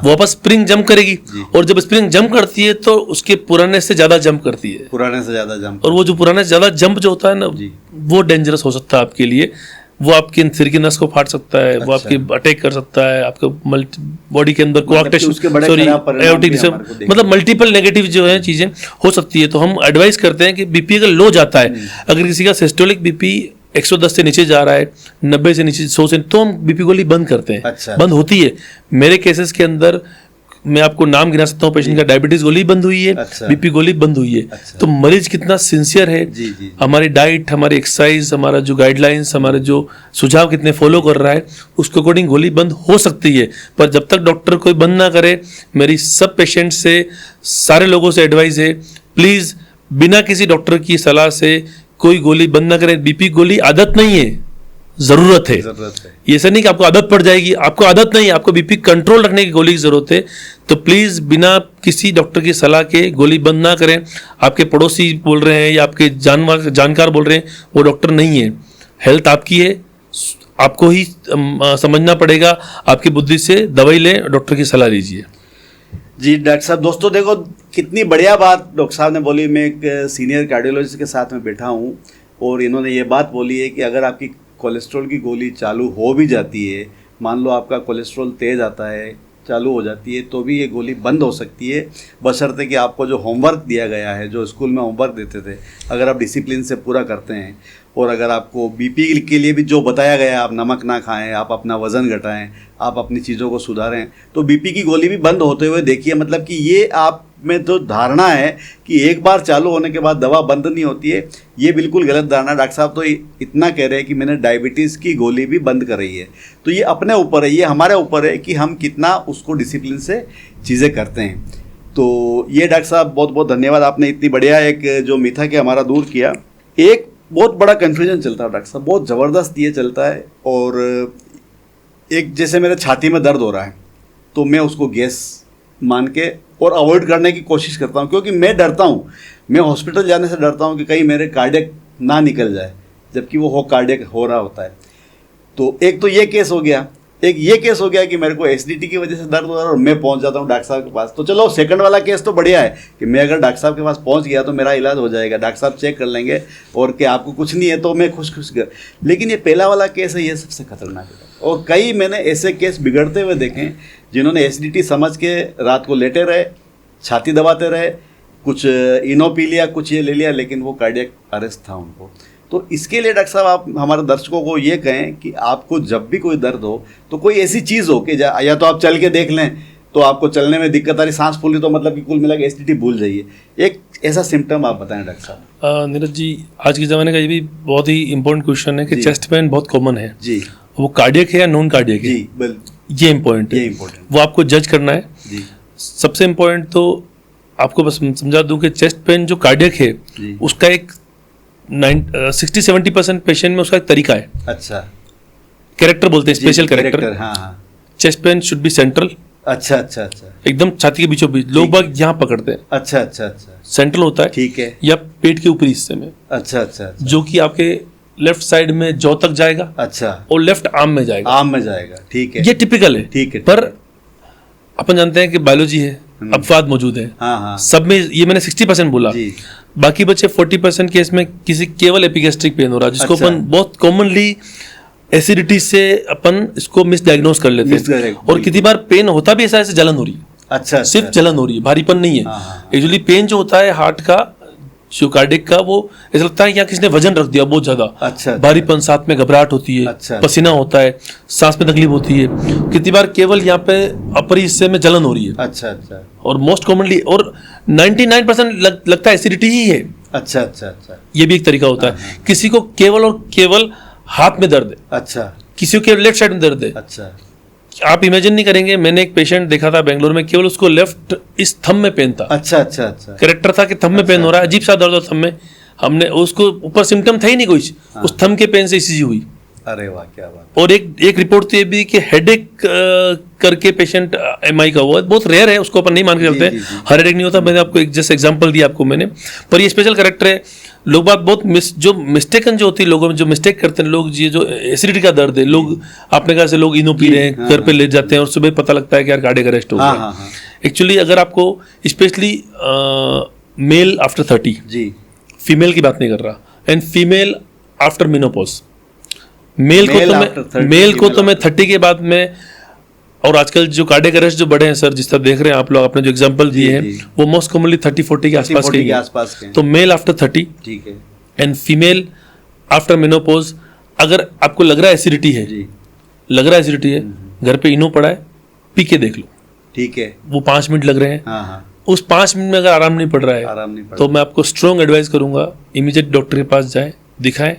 वो वापस स्प्रिंग जंप करेगी, और जब स्प्रिंग जंप करती है तो उसके पुराने से ज्यादा जंप करती है, और वो जो पुराने से ज्यादा जंप जो होता है ना, वो डेंजरस हो सकता है आपके लिए। वो आपके सिर की नस को फाड़ सकता है, वो आपकी अटैक कर सकता है, आपको बॉडी के अंदर कोआक्टेशन, सॉरी एओटिक, मतलब मल्टीपल नेगेटिव जो है चीजें हो सकती है। तो हम एडवाइस करते हैं कि बीपी अगर लो जाता है, अगर किसी का सिस्टोलिक बीपी 110 से नीचे जा रहा है, 90 से नीचे, 100 से, तो हम बीपी गोली बंद करते हैं। अच्छा। बंद होती है। मेरे केसेस के अंदर मैं आपको नाम गिना सकता हूँ, पेशेंट का डायबिटीज गोली बंद हुई है, अच्छा। बीपी गोली बंद हुई है। अच्छा। तो मरीज कितना सिंसियर है, जी, जी। हमारी डाइट, हमारी एक्सरसाइज, हमारा जो गाइडलाइंस, हमारे जो सुझाव कितने फॉलो कर रहा है, उसके अकॉर्डिंग गोली बंद हो सकती है। पर जब तक डॉक्टर कोई बंद ना करे, मेरी सब पेशेंट से, सारे लोगों से एडवाइस है, प्लीज बिना किसी डॉक्टर की सलाह से कोई गोली बंद ना करें। बीपी गोली आदत नहीं है, जरूरत है। ये ऐसा नहीं कि आपको आदत पड़ जाएगी, आपको आदत नहीं, आपको बीपी कंट्रोल रखने की गोली की जरूरत है। तो प्लीज बिना किसी डॉक्टर की सलाह के गोली बंद ना करें। आपके पड़ोसी बोल रहे हैं या आपके जानकार बोल रहे हैं, वो डॉक्टर नहीं है। हेल्थ आपकी है, आपको ही समझना पड़ेगा। आपकी बुद्धि से दवाई लें, डॉक्टर की सलाह लीजिए। जी डॉक्टर साहब, दोस्तों देखो कितनी बढ़िया बात डॉक्टर साहब ने बोली। मैं एक सीनियर कार्डियोलॉजिस्ट के साथ में बैठा हूँ और इन्होंने ये बात बोली है कि अगर आपकी कोलेस्ट्रॉल की गोली चालू हो भी जाती है, मान लो आपका कोलेस्ट्रॉल तेज़ आता है, चालू हो जाती है, तो भी ये गोली बंद हो सकती है, बशर्ते कि आपको जो होमवर्क दिया गया है, जो स्कूल में होमवर्क देते थे, अगर आप डिसिप्लिन से पूरा करते हैं, और अगर आपको बीपी के लिए भी जो बताया गया है, आप नमक ना खाएं, आप अपना वज़न घटाएं, आप अपनी चीज़ों को सुधारें, तो बीपी की गोली भी बंद होते हुए देखिए। मतलब कि ये आप में तो धारणा है कि एक बार चालू होने के बाद दवा बंद नहीं होती है, ये बिल्कुल गलत धारणा। डॉक्टर साहब तो इतना कह रहे हैं कि मैंने डायबिटीज़ की गोली भी बंद कराई है। तो ये अपने ऊपर है, ये हमारे ऊपर है कि हम कितना उसको डिसिप्लिन से चीज़ें करते हैं। तो ये डॉक्टर साहब बहुत बहुत धन्यवाद, आपने इतनी बढ़िया एक जो मिथा के हमारा दूर किया। एक बहुत बड़ा कन्फ्यूजन चलता है डॉक्टर साहब, बहुत ज़बरदस्त ये चलता है। और एक जैसे मेरे छाती में दर्द हो रहा है तो मैं उसको गैस मान के और अवॉइड करने की कोशिश करता हूँ, क्योंकि मैं डरता हूँ, मैं हॉस्पिटल जाने से डरता हूँ कि कहीं मेरे कार्डियक ना निकल जाए, जबकि वो कार्डियक हो रहा होता है। तो एक तो ये केस हो गया, एक ये केस हो गया कि मेरे को एसिडिटी की वजह से दर्द हो रहा है और मैं पहुंच जाता हूँ डॉक्टर साहब के पास। तो चलो सेकंड वाला केस तो बढ़िया है कि मैं अगर डॉक्टर साहब के पास पहुंच गया तो मेरा इलाज हो जाएगा, डॉक्टर साहब चेक कर लेंगे और कि आपको कुछ नहीं है, तो मैं खुश कर। लेकिन ये पहला वाला केस है, ये सबसे खतरनाक है। और कई मैंने ऐसे केस बिगड़ते हुए देखे हैं जिन्होंने एसिडिटी समझ के रात को लेटे रहे, छाती दबाते रहे, कुछ इनो पी लिया, कुछ ये ले लिया, लेकिन वो कार्डियक अरेस्ट था उनको। तो इसके लिए डॉक्टर साहब आप हमारे दर्शकों को ये कहें कि आपको जब भी कोई दर्द हो तो कोई ऐसी चीज़ हो कि या तो आप चल के देख लें, तो आपको चलने में दिक्कत आ रही, सांस फूल रही, तो मतलब कि कुल मिला के एसिडिटी भूल जाइए। एक ऐसा सिम्टम आप बताएं डॉक्टर साहब। नीरज जी, आज के ज़माने का ये भी बहुत ही इंपॉर्टेंट क्वेश्चन है कि जी। चेस्ट पेन बहुत कॉमन है जी वो कार्डियक है या नॉन कार्डियक है, जी बिल ये इम्पोर्टेंट ये है, इम्पोर्टेंट वो आपको जज करना है। जी सबसे इम्पोर्टेंट तो आपको बस समझा दूं कि चेस्ट पेन जो कार्डियक है जी उसका एक 60-70% पेशेंट में उसका एक तरीका है, अच्छा कैरेक्टर बोलते हैं, जी, स्पेशल कैरेक्टर। हाँ हाँ chest pain should be central, अच्छा अच्छा अच्छा एकदम छाती के बीचों बीच, लोग ठीक बाग यहाँ पकड़ते हैं, अच्छा अच्छा अच्छा सेंट्रल होता है, ठीक है या पेट के ऊपरी हिस्से में, अच्छा अच्छा अच्छा जो कि आपके लेफ्ट साइड में जौ तक जाएगा अच्छा और लेफ्ट आर्म में जाएगा। आम में जाएगा, ठीक है ये टिपिकल है, ठीक है पर अपन जानते हैं कि बायोलॉजी है, अपवाद मौजूद है हाँ हाँ सब में। ये मैंने 60% बोला, जी बाकी बचे 40% केस में किसी केवल एपिगैस्ट्रिक पेन हो रहा है, जिसको अच्छा। अपन बहुत कॉमनली एसिडिटी से अपन इसको मिसडायग्नोज कर लेते Misdiagnose, हैं। और कितनी बार पेन होता भी ऐसा जलन हो रही है, अच्छा सिर्फ अच्छा जलन हो रही है, भारीपन नहीं है। हाँ, हाँ, एक्चुअली पेन जो होता है हार्ट का, जो कार्डियक का, वो ऐसा लगता है कि यहाँ किसी ने वजन रख दिया बहुत ज्यादा, अच्छा भारीपन, साथ में घबराहट होती है, अच्छा। पसीना होता है, सांस में तकलीफ होती है। कितनी बार केवल यहाँ पे अपरी हिस्से में जलन हो रही है, अच्छा अच्छा और मोस्ट कॉमनली और 99% लगता है एसिडिटी ही है। अच्छा अच्छा अच्छा ये भी एक तरीका होता है। किसी को केवल और केवल हाथ में दर्द है, अच्छा किसी को केवल लेफ्ट साइड में दर्द है। अच्छा आप इमेजिन नहीं करेंगे, मैंने एक पेशेंट देखा था बेंगलोर में, केवल उसको लेफ्ट इस थंब में पेन था, अच्छा अच्छा अच्छा कैरेक्टर था कि थंब में पेन हो रहा है, अजीब सा दर्द हो थंब में। हमने उसको, ऊपर सिम्टम था ही नहीं कुछ, उस थंब के पेन से ईसीजी हुई। अरे वाह क्या बात। और एक रिपोर्ट तो ये भी कि हेडेक करके पेशेंट एमआई का हुआ है, बहुत रेयर है, उसको अपन नहीं मान के चलते जी, हैं, जी। हर हेडेक नहीं होता। मैंने आपको एक जस्ट एग्जांपल दिया आपको मैंने, पर ये स्पेशल कैरेक्टर है। लोग बात बहुत जो मिस्टेकन जो होती है, लोगों में जो मिस्टेक करते हैं लोग, ये जो एसिडिटी का दर्द है, लोग आपने कहा से लोग इनो पी रहे हैं, हाँ, घर पे ले जाते हैं और सुबह पता लगता है कि यार कार्डियक अरेस्ट हो हाँ गया। हाँ हाँ एक्चुअली अगर आपको स्पेशली मेल आफ्टर 30, जी फीमेल की बात नहीं कर रहा, and female after menopause, male को Male तो after 30, मेल को तो female मैं 30 के बाद में, और आजकल जो कार्डियक अरेस्ट जो बड़े हैं सर, जिस तरह देख रहे हैं आप लोग, आपने जो एग्जांपल दिए हैं, जी। वो मोस्ट कॉमनली 30-40 के आसपास 40 के के ही हैं। आसपास के हैं। तो मेल आफ्टर 30 ठीक है एंड फीमेल आफ्टर मेनोपॉज। अगर आपको लग रहा है एसिडिटी है, जी लग रहा है एसिडिटी है, घर पे इनो पड़ा है, पी के देख लो, ठीक है वो 5 मिनट लग रहे हैं, हाँ हाँ उस 5 मिनट में अगर आराम नहीं पड़ रहा है, आराम नहीं पड़ा तो मैं आपको स्ट्रॉन्ग एडवाइस करूंगा, इमीडिएट डॉक्टर के पास जाएं, दिखाएं।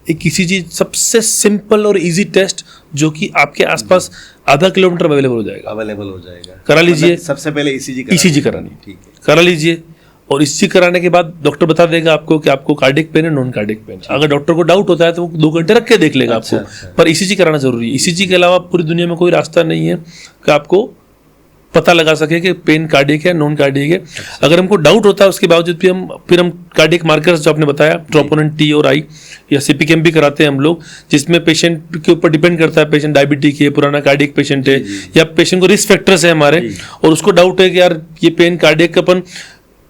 एक किसी चीज सबसे सिंपल और इजी टेस्ट जो कि आपके आसपास आधा किलोमीटर में अवेलेबल हो जाएगा, अवेलेबल हो जाएगा, करा लीजिए। मतलब सबसे पहले ईसीजी ईसीजी करानी, ठीक है करा लीजिए, और ईसीजी कराने के बाद डॉक्टर बता देगा आपको कि आपको कार्डियक पेन है, नॉन कार्डियक पेन। अगर डॉक्टर को डाउट होता है तो वो 2 घंटे रख के देख लेगा अच्छा, आपको, अच्छा। पर ईसीजी कराना जरूरी है। ईसीजी के अलावा पूरी दुनिया में कोई रास्ता नहीं है कि आपको पता लगा सके कि पेन कार्डियक है, नॉन कार्डियक है। अगर हमको डाउट होता है उसके बावजूद भी फिर हम कार्डियक मार्कर्स जो आपने बताया, ट्रोपोनिन टी और आई, या सीपीकेएम भी कराते हैं हम लोग, जिसमें पेशेंट के ऊपर डिपेंड करता है, पेशेंट डायबिटिक है, पुराना कार्डियक पेशेंट है, या पेशेंट को रिस्क फैक्टर्स है हमारे, और उसको डाउट है कि यार ये पेन कार्डियक का, अपन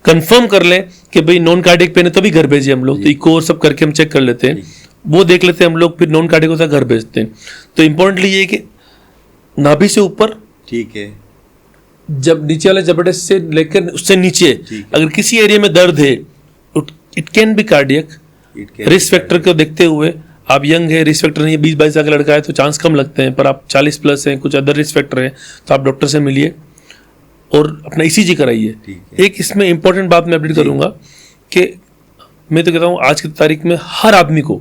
कंफर्म कर लें कि भाई नॉन कार्डियक पेन है, तभी घर भेजिए हम लोग। तो इको और सब करके हम चेक कर लेते हैं, वो देख लेते हैं हम लोग, फिर नॉन कार्डियक होता है घर भेजते हैं। तो इंपॉर्टेंटली ये है कि नाभि से ऊपर, ठीक है जब नीचे वाले जबड़े से लेकर उससे नीचे ठीक अगर किसी एरिया में दर्द है, it can be cardiac. It can risk factor को देखते हुए, आप यंग है, रिस्क फैक्टर नहीं है, 20-22 साल का लड़का है तो चांस कम लगते हैं, पर आप 40 प्लस हैं, कुछ अदर रिस्क फैक्टर है, तो आप डॉक्टर से मिलिए और अपना ईसीजी कराइए। ठीक है। एक इसमें इंपॉर्टेंट बात मैं अपडेट करूंगा कि मैं तो कहता हूँ आज की तारीख में हर आदमी को,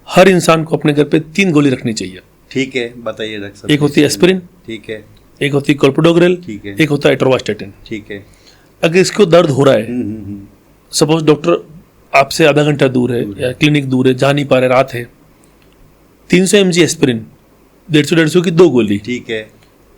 हर इंसान को अपने घर पे 3 गोली रखनी चाहिए। ठीक है बताइए डॉक्टर साहब। एक होती है एस्पिरिन, ठीक है एक होती है क्लोपिडोग्रेल, ठीक है। एक होता है एट्रोवास्टेटिन। ठीक है अगर इसको दर्द हो रहा है, हम्म। सपोज डॉक्टर आपसे आधा घंटा दूर है या क्लिनिक दूर है, जा नहीं पा रहे, रात है, 300 mg एस्पिरिन, 150 की 2 गोली, ठीक है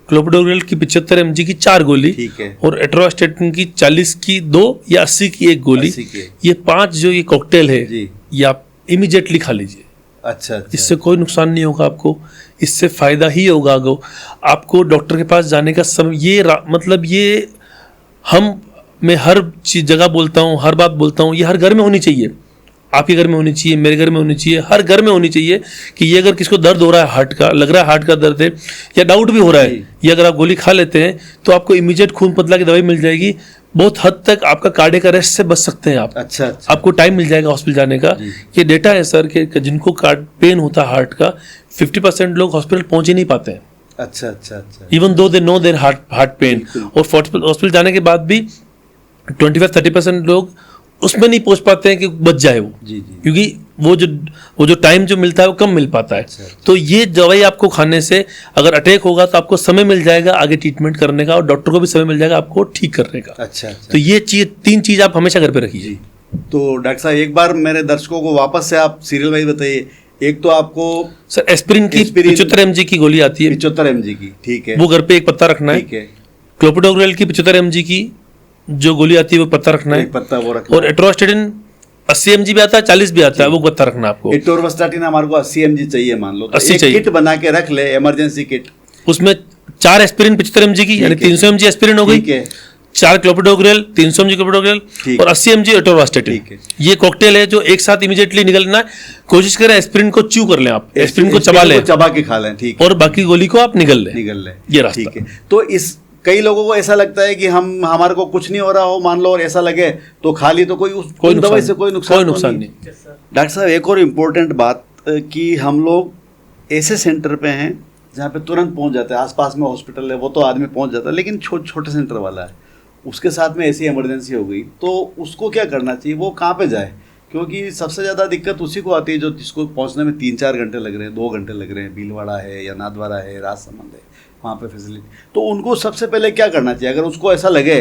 क्लोपिडोग्रेल की 75 mg की 4 गोली, ठीक है और एट्रोवास्टेटिन की 40 की 2 या 80 की 1 गोली, 80 की। ये 5 जो ये कॉकटेल है, जी ये आप इमीडिएटली खा लीजिए। अच्छा अच्छा इससे कोई नुकसान नहीं होगा आपको, इससे फायदा ही होगा। आगे आपको डॉक्टर के पास जाने का समय, मतलब ये मैं हर चीज जगह बोलता हूँ, हर बात बोलता हूँ, ये हर घर में होनी चाहिए, आपके घर में होनी चाहिए, मेरे घर में होनी चाहिए, हर घर में होनी चाहिए कि ये अगर किसको दर्द हो रहा है हार्ट का, लग रहा है हार्ट का दर्द है, या डाउट भी हो रहा है, ये अगर आप गोली खा लेते हैं तो आपको इमीडिएट खून पतला की दवाई मिल जाएगी। बहुत हद तक आपका कार्डियक अरेस्ट से बच सकते हैं आप। अच्छा अच्छा आपको टाइम मिल जाएगा हॉस्पिटल जाने का। ये डेटा है सर कि जिनको पेन होता है हार्ट का, 50% लोग हॉस्पिटल पहुंच ही नहीं पाते हैं। अच्छा अच्छा अच्छा। Even though they know their heart pen. और हॉस्पिटल जाने के बाद भी 25-30% लोग उसमें नहीं पहुंच पाते हैं कि बच जाए वो, जी जी। क्योंकि वो जो टाइम जो मिलता है वो कम मिल पाता है। अच्छा। तो ये दवाई आपको खाने से अगर अटैक होगा तो आपको समय मिल जाएगा आगे ट्रीटमेंट करने का, और डॉक्टर को भी समय मिल जाएगा आपको ठीक करने का। अच्छा अच्छा। तो ये तीन चीज आप हमेशा घर पे रखिए। जी। तो डॉक्टर साहब एक बार मेरे दर्शकों को वापस से आप सीरियल वाइज बताइए। एक तो आपको सर एस्पिरिन की 75 mg की गोली आती है, 75 mg की, ठीक है, वो घर पे एक पत्ता रखना है। ठीक है। क्लोपिडोग्रेल की 75 mg की जो गोली आती है वो पत्ता रखना है, एक पत्ता वो रखना। और एट्रोस्टेटिन 80 mg भी आता है, 40 भी आता है, वो पत्ता रखना है आपको। एटोरवास्टाटिन हमारे को 80 mg चाहिए मान लो, तो 80 एक चाहिए। किट बना के रख ले, इमरजेंसी किट। उसमें 4 एस्पिरिन 75 mg की, यानी 300 mg एस्पिरिन हो गई, ठीक है, 4 क्लोपिडोग्रेल 300 mg क्लोपिडोग्रेल ठीक। और 80 mg एटोरवास्टाटिन। ठीक है। ये कॉकटेल है जो एक साथ इमीडिएटली निकलना है। कोशिश करें एस्पिरिन को च्यू कर लें, आप एस्पिरिन को चबा लें चबा के खा लें, ठीक, और बाकी गोली को आप निगल लें, निकल ले, ये रास्ता। ठीक है। तो इस कई लोगों को ऐसा लगता है कि हमारे को कुछ नहीं हो रहा हो मान लो, और ऐसा लगे तो खा ली तो कोई दवाई से कोई नुकसान नहीं। डॉक्टर साहब एक और इम्पोर्टेंट बात कि हम लोग ऐसे सेंटर पे हैं जहाँ पे तुरंत पहुँच जाते हैं, आसपास में हॉस्पिटल है वो तो आदमी पहुँच जाता है, लेकिन छोटे सेंटर वाला है, उसके साथ में ऐसी इमरजेंसी हो गई तो उसको क्या करना चाहिए, वो कहाँ पे जाए? क्योंकि सबसे ज़्यादा दिक्कत उसी को आती है जो जिसको पहुँचने में 3-4 घंटे लग रहे हैं, 2 घंटे लग रहे हैं, भीलवाड़ा है या नाथद्वारा है, राजसमंद है, वहाँ पे फैसिलिटी। तो उनको सबसे पहले क्या करना चाहिए अगर उसको ऐसा लगे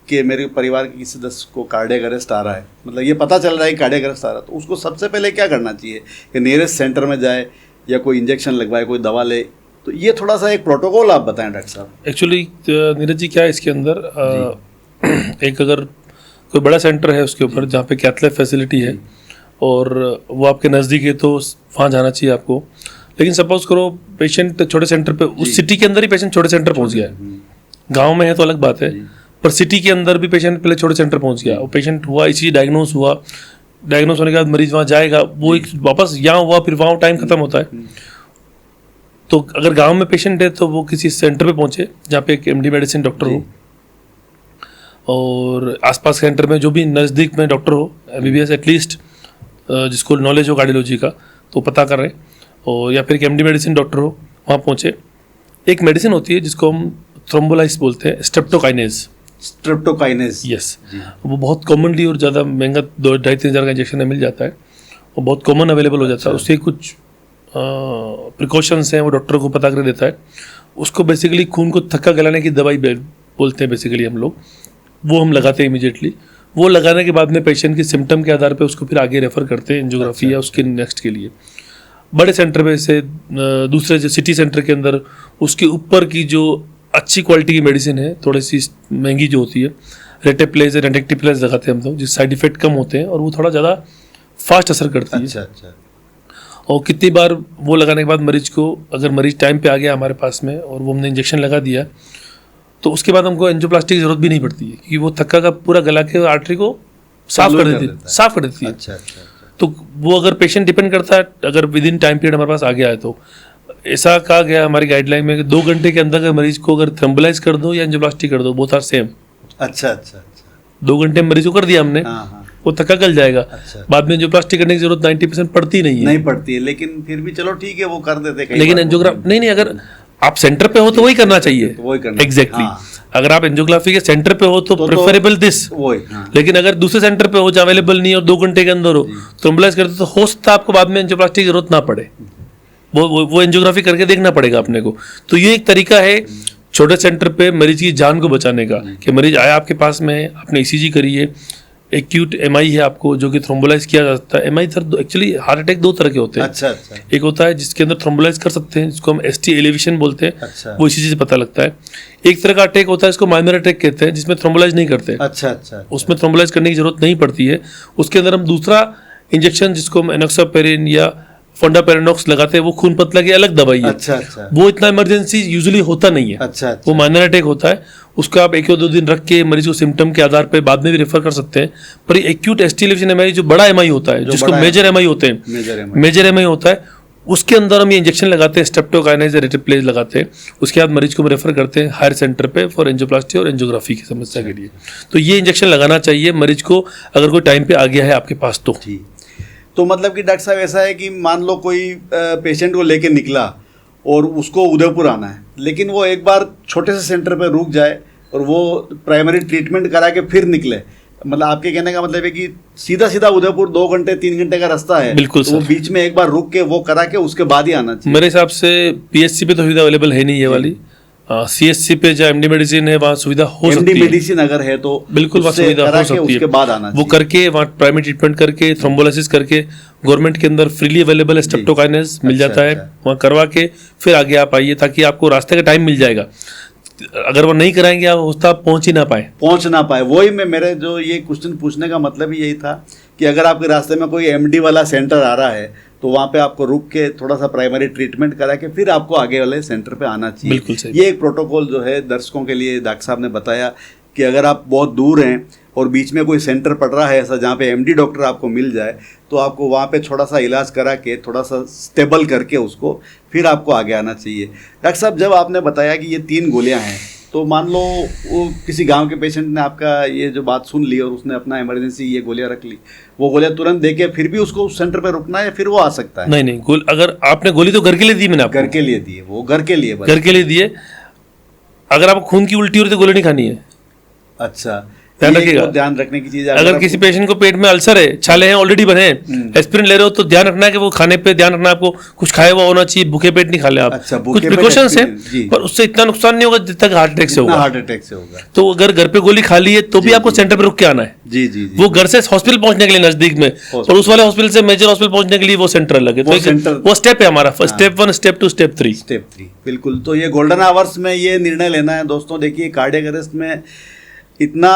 कि मेरे परिवार के किसी सदस्य को कार्डियक अरेस्ट आ रहा है, मतलब ये पता चल रहा है कि कार्डियक अरेस्ट आ रहा है, तो उसको सबसे पहले क्या करना चाहिए कि नियरेस्ट सेंटर में जाए या कोई इंजेक्शन लगवाए, कोई दवा ले? तो ये थोड़ा सा एक प्रोटोकॉल आप बताएं डॉक्टर साहब। एक्चुअली नीरज जी क्या है इसके अंदर, एक अगर कोई बड़ा सेंटर है उसके ऊपर जहाँ पे कैथ लैब फैसिलिटी है और वो आपके नज़दीक है तो वहाँ जाना चाहिए आपको। लेकिन सपोज करो पेशेंट छोटे सेंटर पे, उस सिटी के अंदर ही पेशेंट छोटे सेंटर पहुँच गया है, गांव में है तो अलग बात है, पर सिटी के अंदर भी पेशेंट पहले छोटे सेंटर पहुँच गया, वो पेशेंट हुआ इसी डायग्नोस हुआ, डायग्नोस होने के बाद मरीज वहाँ जाएगा, वो एक वापस यहाँ हुआ, फिर वहाँ टाइम खत्म होता है। तो अगर गांव में पेशेंट है तो वो किसी सेंटर पे पहुँचे जहाँ पे एक MD मेडिसिन डॉक्टर हो, और आसपास सेंटर में जो भी नज़दीक में डॉक्टर हो, MBBS एटलीस्ट जिसको नॉलेज हो कार्डियोलॉजी का तो पता कर रहे, और या फिर एक MD मेडिसिन डॉक्टर हो, वहाँ पहुँचे। एक मेडिसिन होती है जिसको हम थ्रोम्बोलाइस बोलते हैं, स्ट्रेप्टोकाइनेज। स्ट्रेप्टोकाइनेज, यस, वो बहुत कॉमनली और ज़्यादा महंगा 2-2.5-3 हज़ार का इंजेक्शन में मिल जाता है, वो बहुत कॉमन अवेलेबल हो जाता है। उससे कुछ प्रिकॉशंस हैं वो डॉक्टर को पता कर देता है। उसको बेसिकली खून को थक्का गलाने की दवाई बोलते हैं बेसिकली हम लोग, वो हम लगाते हैं इमीडिएटली। वो लगाने के बाद में पेशेंट के सिम्टम के आधार पे उसको फिर आगे रेफर करते हैं एंजियोग्राफी या उसके नेक्स्ट के लिए। बड़े सेंटर पे से दूसरे जो सिटी सेंटर के अंदर उसके ऊपर की जो अच्छी क्वालिटी की मेडिसिन है, थोड़ी सी महंगी जो होती है, रेटेप्लेज या रेटेक्टिप्लेज लगाते हैं हम लोग, जिस साइड इफेक्ट कम होते हैं और वो थोड़ा ज़्यादा फास्ट असर करती है। अच्छा अच्छा। और कितनी बार वो लगाने के बाद मरीज को, अगर मरीज टाइम पे आ गया हमारे पास में और वो हमने इंजेक्शन लगा दिया तो उसके बाद हमको एंजियोप्लास्टी की जरूरत भी नहीं पड़ती है, क्योंकि वो थक्का का पूरा गला के आर्टरी को साफ कर देती है। अच्छा अच्छा। तो वो अगर पेशेंट डिपेंड करता है, अगर विद इन टाइम पीरियड हमारे पास आ गया है तो ऐसा कहा गया हमारी गाइडलाइन में कि 2 घंटे के अंदर मरीज को अगर थ्रोम्बोलाइज कर दो या एंजियोप्लास्टी कर दो, बोथ आर सेम। अच्छा अच्छा अच्छा। 2 घंटे में मरीज को कर दिया हमने, वो थक्का गल जाएगा। अच्छा। बाद में एंजियोप्लास्टी करने की जरूरत 90% पड़ती नहीं है, पड़ती है, लेकिन फिर भी चलो ठीक है वो कर देते हैं। लेकिन एंजियोग्राफ नहीं, अगर आप सेंटर पे हो तो वही करना चाहिए, तो वही करना एग्जैक्टली। अगर आप एंजियोग्राफी के सेंटर पे हो तो प्रेफरेबल दिस, लेकिन अगर दूसरे सेंटर पे हो जो अवेलेबल नहीं और 2 घंटे के अंदर हो थ्रोम्बोलाइज करते तो हो सकता है आपको बाद में एंजियोप्लास्टी की जरूरत ना पड़े, वो एंजियोग्राफी करके देखना पड़ेगा अपने को। तो ये एक तरीका है छोटे सेंटर पे मरीज की जान को बचाने का, कि मरीज आया आपके पास में, आपने ECG करी है, एक्यूट MI है आपको जो कि थ्रोम्बोलाइज किया जा सकता है। MI sir actually heart attack 2 तरह के होते हैं। अच्छा अच्छा। एक होता है जिसके अंदर थ्रोम्बोलाइज कर सकते हैं, जिसको हम ST एलिवेशन बोलते हैं। अच्छा। वो ECG से पता लगता है। एक तरह का अटैक होता है जिसको माइनर अटैक कहते हैं, जिसमें थ्रोम्बोलाइज नहीं करते। अच्छा अच्छा। उसमें थ्रोम्बोलाइज करने की जरूरत नहीं पड़ती है। उसके अंदर हम दूसरा इंजेक्शन जिसको हम एनोक्सापेरिन या फंडापेरानॉक्स लगाते हैं, वो खून पतला की अलग दवाई है। अच्छा अच्छा। वो इतना इमरजेंसी यूजुअली होता नहीं है। अच्छा। वो माइनर अटैक होता है, उसको आप 1 या 2 दिन रख के मरीज को सिम्टम के आधार पर बाद में भी रेफर कर सकते हैं। पर एक्यूट ST एलिवेशन MI जो बड़ा MI होता है, जिसको मेजर MI होते हैं, मेजर MI होता है, उसके अंदर हम ये इंजेक्शन लगाते हैं, स्ट्रेप्टोकाइनेज या रेटेप्लेज लगाते हैं। उसके बाद मरीज को हम रेफर करते हैं हायर सेंटर पे फॉर एंजियोप्लास्टी और एंजियोग्राफी की समस्या के लिए। तो ये इंजेक्शन लगाना चाहिए मरीज को अगर कोई टाइम पे आ गया है आपके पास तो। तो मतलब कि डॉक्टर साहब ऐसा है कि मान लो कोई पेशेंट को लेके निकला और उसको उदयपुर आना है, लेकिन वो एक बार छोटे से सेंटर पे रुक जाए और वो प्राइमरी ट्रीटमेंट करा के फिर निकले, मतलब आपके कहने का मतलब है कि सीधा सीधा उदयपुर 2 घंटे 3 घंटे का रास्ता है, बिल्कुल तो वो बीच में एक बार रुक के वो करा के उसके बाद ही आना चाहिए। मेरे हिसाब से पीएचसी पे तो सुविधा अवेलेबल है नहीं ये वाली, सीएचसी पे जहाँ एमडी मेडिसिन है वहाँ सुविधा हो सकती है। एमडी मेडिसिन अगर है तो बिल्कुल वहाँ उससे सुविधा करा हो के सकती है, उसके बाद आना वो चाहिए। करके वहाँ प्राइमरी ट्रीटमेंट करके थ्रोम्बोलाइसिस करके गवर्नमेंट के अंदर फ्रीली अवेलेबल है स्ट्रेप्टोकाइनेस मिल अच्छा, जाता है, अच्छा। वहाँ करवा के फिर आगे आप आइए, ताकि आपको रास्ते का टाइम मिल जाएगा। अगर वो नहीं कराएंगे आप होता आप पहुँच ही ना पाए। वही मेरे जो ये क्वेश्चन पूछने का मतलब ही यही था कि अगर आपके रास्ते में कोई एमडी वाला सेंटर आ रहा है तो वहाँ पे आपको रुक के थोड़ा सा प्राइमरी ट्रीटमेंट करा के फिर आपको आगे वाले सेंटर पे आना चाहिए। बिल्कुल सही। ये एक प्रोटोकॉल जो है दर्शकों के लिए डॉक्टर साहब ने बताया कि अगर आप बहुत दूर हैं और बीच में कोई सेंटर पड़ रहा है ऐसा जहाँ पे एमडी डॉक्टर आपको मिल जाए, तो आपको वहाँ पे थोड़ा सा इलाज करा के थोड़ा सा स्टेबल करके उसको फिर आपको आगे आना चाहिए। डॉक्टर साहब, जब आपने बताया कि ये 3 गोलियाँ हैं, तो मान लो वो किसी गांव के पेशेंट ने आपका ये जो बात सुन ली और उसने अपना इमरजेंसी ये गोलियां रख ली, वो गोलियां तुरंत देके फिर भी उसको उस सेंटर पे रुकना है या फिर वो आ सकता है? नहीं, अगर आपने गोली तो घर के लिए दी, मैंने आपको घर के लिए दी है, वो घर के लिए बस। घर के लिए दिए। अगर आपको खून की उल्टी हो रही तो गोली नहीं खानी है। अच्छा, ध्यान ये रखिएगा। तो ध्यान रखने की चीज है। अगर किसी पेशेंट को पेट में अल्सर है, छाले हैं ऑलरेडी बने हैं, एस्पिरिन ले रहे हो, तो ध्यान रखना है कि वो खाने पे ध्यान रखना है, आपको कुछ खाया हुआ होना चाहिए, भूखे पेट नहीं खा ले आप। अच्छा, कुछ भूखे पेट प्रिकॉशंस है, एस्पिरिन, जी। पर उससे इतना नुकसान नहीं होगा जितना हार्ट अटैक से होगा। हार्ट अटैक से होगा। तो अगर घर पे गोली खा ली है तो भी आपको सेंटर पे रुक के आना है। जी जी जी। वो घर से हॉस्पिटल पहुंचने के लिए नजदीक में, और उस वाले हॉस्पिटल से मेजर हॉस्पिटल पहुंचने के लिए वो सेंटर लगे, वो तो सेंटर- वो स्टेप है हमारा, स्टेप 1, स्टेप 2, स्टेप 3। स्टेप 3 बिल्कुल। तो ये गोल्डन आवर्स में ये निर्णय लेना है दोस्तों। देखिए, कार्डियक अरेस्ट में इतना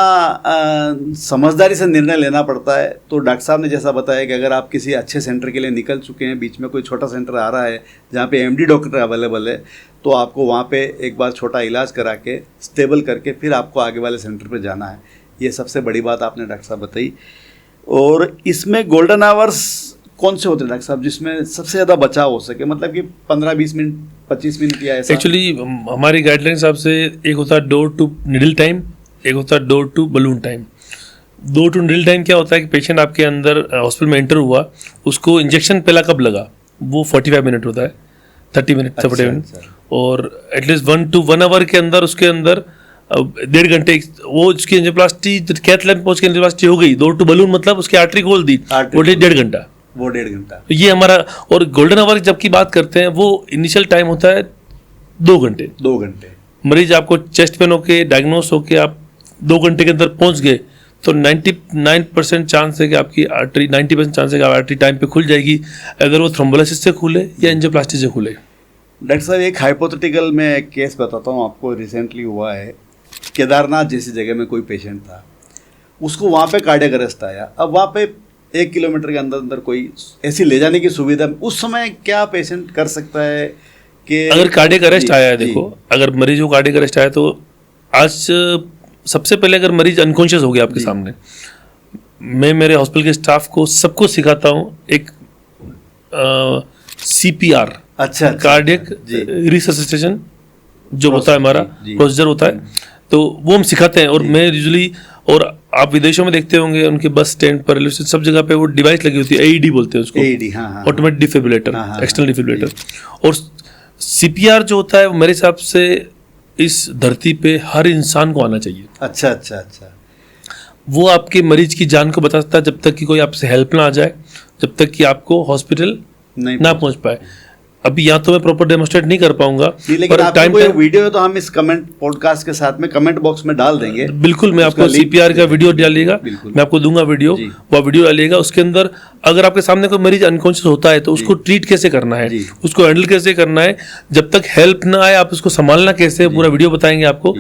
समझदारी से निर्णय लेना पड़ता है। तो डॉक्टर साहब ने जैसा बताया कि अगर आप किसी अच्छे सेंटर के लिए निकल चुके हैं, बीच में कोई छोटा सेंटर आ रहा है जहाँ पे एमडी डॉक्टर अवेलेबल है, तो आपको वहाँ पे एक बार छोटा इलाज करा के स्टेबल करके फिर आपको आगे वाले सेंटर पे जाना है। ये सबसे बड़ी बात आपने डॉक्टर साहब बताई। और इसमें गोल्डन आवर्स कौन से होते हैं डॉक्टर साहब जिसमें सबसे ज़्यादा बचाव हो सके, मतलब कि 15-20 मिनट 25 मिनट या ऐसा? एक्चुअली हमारी गाइडलाइन हिसाब से एक होता है डोर टू निडल टाइम, एक होता है door to balloon time. Door to needle time क्या होता है कि पेशेंट आपके अंदर हॉस्पिटल में एंटर हुआ, उसको इंजेक्शन पहला कब लगा, वो 45 मिनट होता है, 30 मिनट 40 मिनट, और एटलीस्ट 1 to 1 hour के अंदर उसके अंदर 1.5 घंटे वो उसकी एंजियोप्लास्टी कैथ लैब पहुंच के एंजियोप्लास्टी हो गई। डोर टू बलून मतलब उसकी आर्टरी खोल दी, वो 1.5 घंटा, वो 1.5 घंटा। तो ये हमारा। और गोल्डन आवर जब की बात करते हैं, वो इनिशियल टाइम होता है 2 घंटे। 2 घंटे मरीज आपको चेस्ट पेन होके डायग्नोस होके आप 2 घंटे के अंदर पहुंच गए तो 99% चांस है कि आपकी आर्टरी 90% चांस है कि आर्टरी टाइम पे खुल जाएगी, अगर वो थ्रोम्बोलाइसिस से खुले या एंजियोप्लास्टी से खुले। डॉक्टर साहब, एक हाइपोथेटिकल में एक केस बताता हूँ आपको, रिसेंटली हुआ है। केदारनाथ जैसी जगह में कोई पेशेंट था, उसको वहाँ पे कार्डियक अरेस्ट आया। अब वहाँ पे 1 किलोमीटर के अंदर अंदर कोई ऐसी ले जाने की सुविधा, उस समय क्या पेशेंट कर सकता है कि अगर कार्डियक अरेस्ट आया है, जी, देखो अगर मरीज को कार्डियक अरेस्ट आया तो आज सबसे पहले अगर मरीज अनकॉन्शियस हो गया आपके सामने, मैं मेरे हॉस्पिटल के स्टाफ को सबको सिखाता हूँ एक CPR, अच्छा, कार्डियक रिससिटेशन जो होता है हमारा प्रोसीजर होता है, तो वो हम सिखाते हैं। और मैं यूजुअली, और आप विदेशों में देखते होंगे उनके बस स्टैंड पर, रेलवे स्टेशन, सब जगह पे वो डिवाइस लगी होती है, AED बोलते हैं उसको, AED, हाँ, ऑटोमेटिक डिफिब्रिलेटर, हाँ, एक्सटर्नल डिफिब्रिलेटर। और CPR जो होता है वो मेरे हिसाब से इस धरती पे हर इंसान को आना चाहिए। अच्छा अच्छा अच्छा। वो आपके मरीज की जान को बता सकता है जब तक कि कोई आपसे हेल्प ना आ जाए, जब तक कि आपको हॉस्पिटल ना पहुंच पाए। अभी यहाँ तो मैं प्रॉपर डेमोस्ट्रेट नहीं कर पाऊंगा, लेकिन आपको कोई वीडियो है तो हम इस कमेंट पॉडकास्ट के साथ में कमेंट बॉक्स में डाल देंगे। बिल्कुल, मैं आपको CPR का वीडियो डालिएगा, मैं आपको दूंगा वीडियो, वो वीडियो डालिएगा। उसके अंदर अगर आपके सामने कोई मरीज अनकॉन्शियस होता है तो उसको ट्रीट कैसे करना है, उसको हैंडल कैसे करना है, जब तक हेल्प ना आए आप उसको संभालना कैसे, पूरा वीडियो बताएंगे आपको।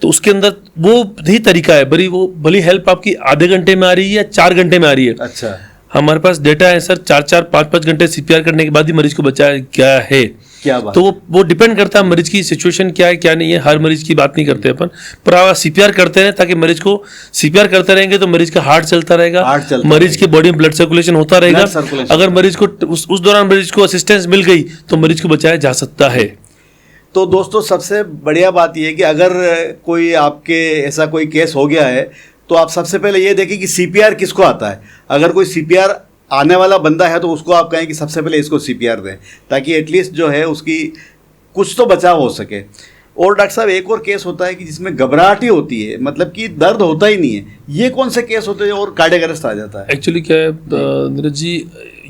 तो उसके अंदर वो ही तरीका है, भली हेल्प आपकी आधे घंटे में आ रही है या 4 घंटे में आ रही है। अच्छा, हमारे पास डेटा है सर, 4-4, 5-5 घंटे CPR करने के बाद ही मरीज को बचाया गया है। क्या बात। तो वो डिपेंड करता है मरीज की सिचुएशन क्या है क्या नहीं है, हर मरीज की बात नहीं करते अपन, पर आप CPR करते हैं ताकि मरीज को CPR करते रहेंगे तो मरीज का हार्ट चलता रहेगा, मरीज की बॉडी में ब्लड सर्कुलेशन होता रहेगा। अगर मरीज को उस दौरान मरीज को असिस्टेंस मिल गई तो मरीज को बचाया जा सकता है। तो दोस्तों, सबसे बढ़िया बात यह है कि अगर कोई आपके ऐसा कोई केस हो गया है तो आप सबसे पहले ये देखें कि CPR किसको आता है। अगर कोई CPR आने वाला बंदा है तो उसको आप कहें कि सबसे पहले इसको CPR दें, ताकि एटलीस्ट जो है उसकी कुछ तो बचाव हो सके। और डॉक्टर साहब एक और केस होता है कि जिसमें घबराहट ही होती है, मतलब कि दर्द होता ही नहीं है, ये कौन से केस होते हैं और कार्डियक अरेस्ट आ जाता है? एक्चुअली क्या है नीरज जी,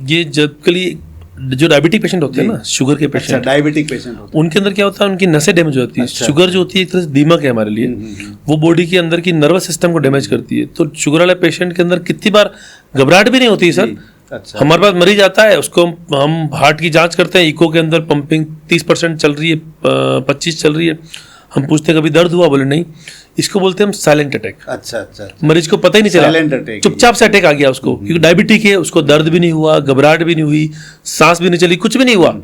ये जनरली जो डायबिटिक पेशेंट होते हैं ना, शुगर के अच्छा, पेशेंट, डायबिटिक पेशेंट होते हैं, उनके अंदर क्या होता है, उनकी नसें डैमेज हो जाती है। अच्छा। शुगर जो होती है एक तरह से दीमक है हमारे लिए, वो बॉडी के अंदर की नर्वस सिस्टम को डैमेज करती है। तो शुगर वाले पेशेंट के अंदर कितनी बार घबराहट भी नहीं होती सर। अच्छा, हमारे पास मरीज आता है, उसको हम हार्ट की जांच करते हैं, इको के अंदर पंपिंग 30% चल रही है, 25 चल रही है। हम पूछते हैं कभी दर्द हुआ, बोले नहीं। इसको बोलते हैं हम साइलेंट अटैक। अच्छा अच्छा, मरीज को पता ही नहीं चला, साइलेंट अटैक, चुपचाप से अटैक आ गया उसको, क्योंकि डायबिटिक है, उसको दर्द भी नहीं हुआ, घबराहट भी नहीं हुई, सांस भी नहीं चली, कुछ भी नहीं हुआ।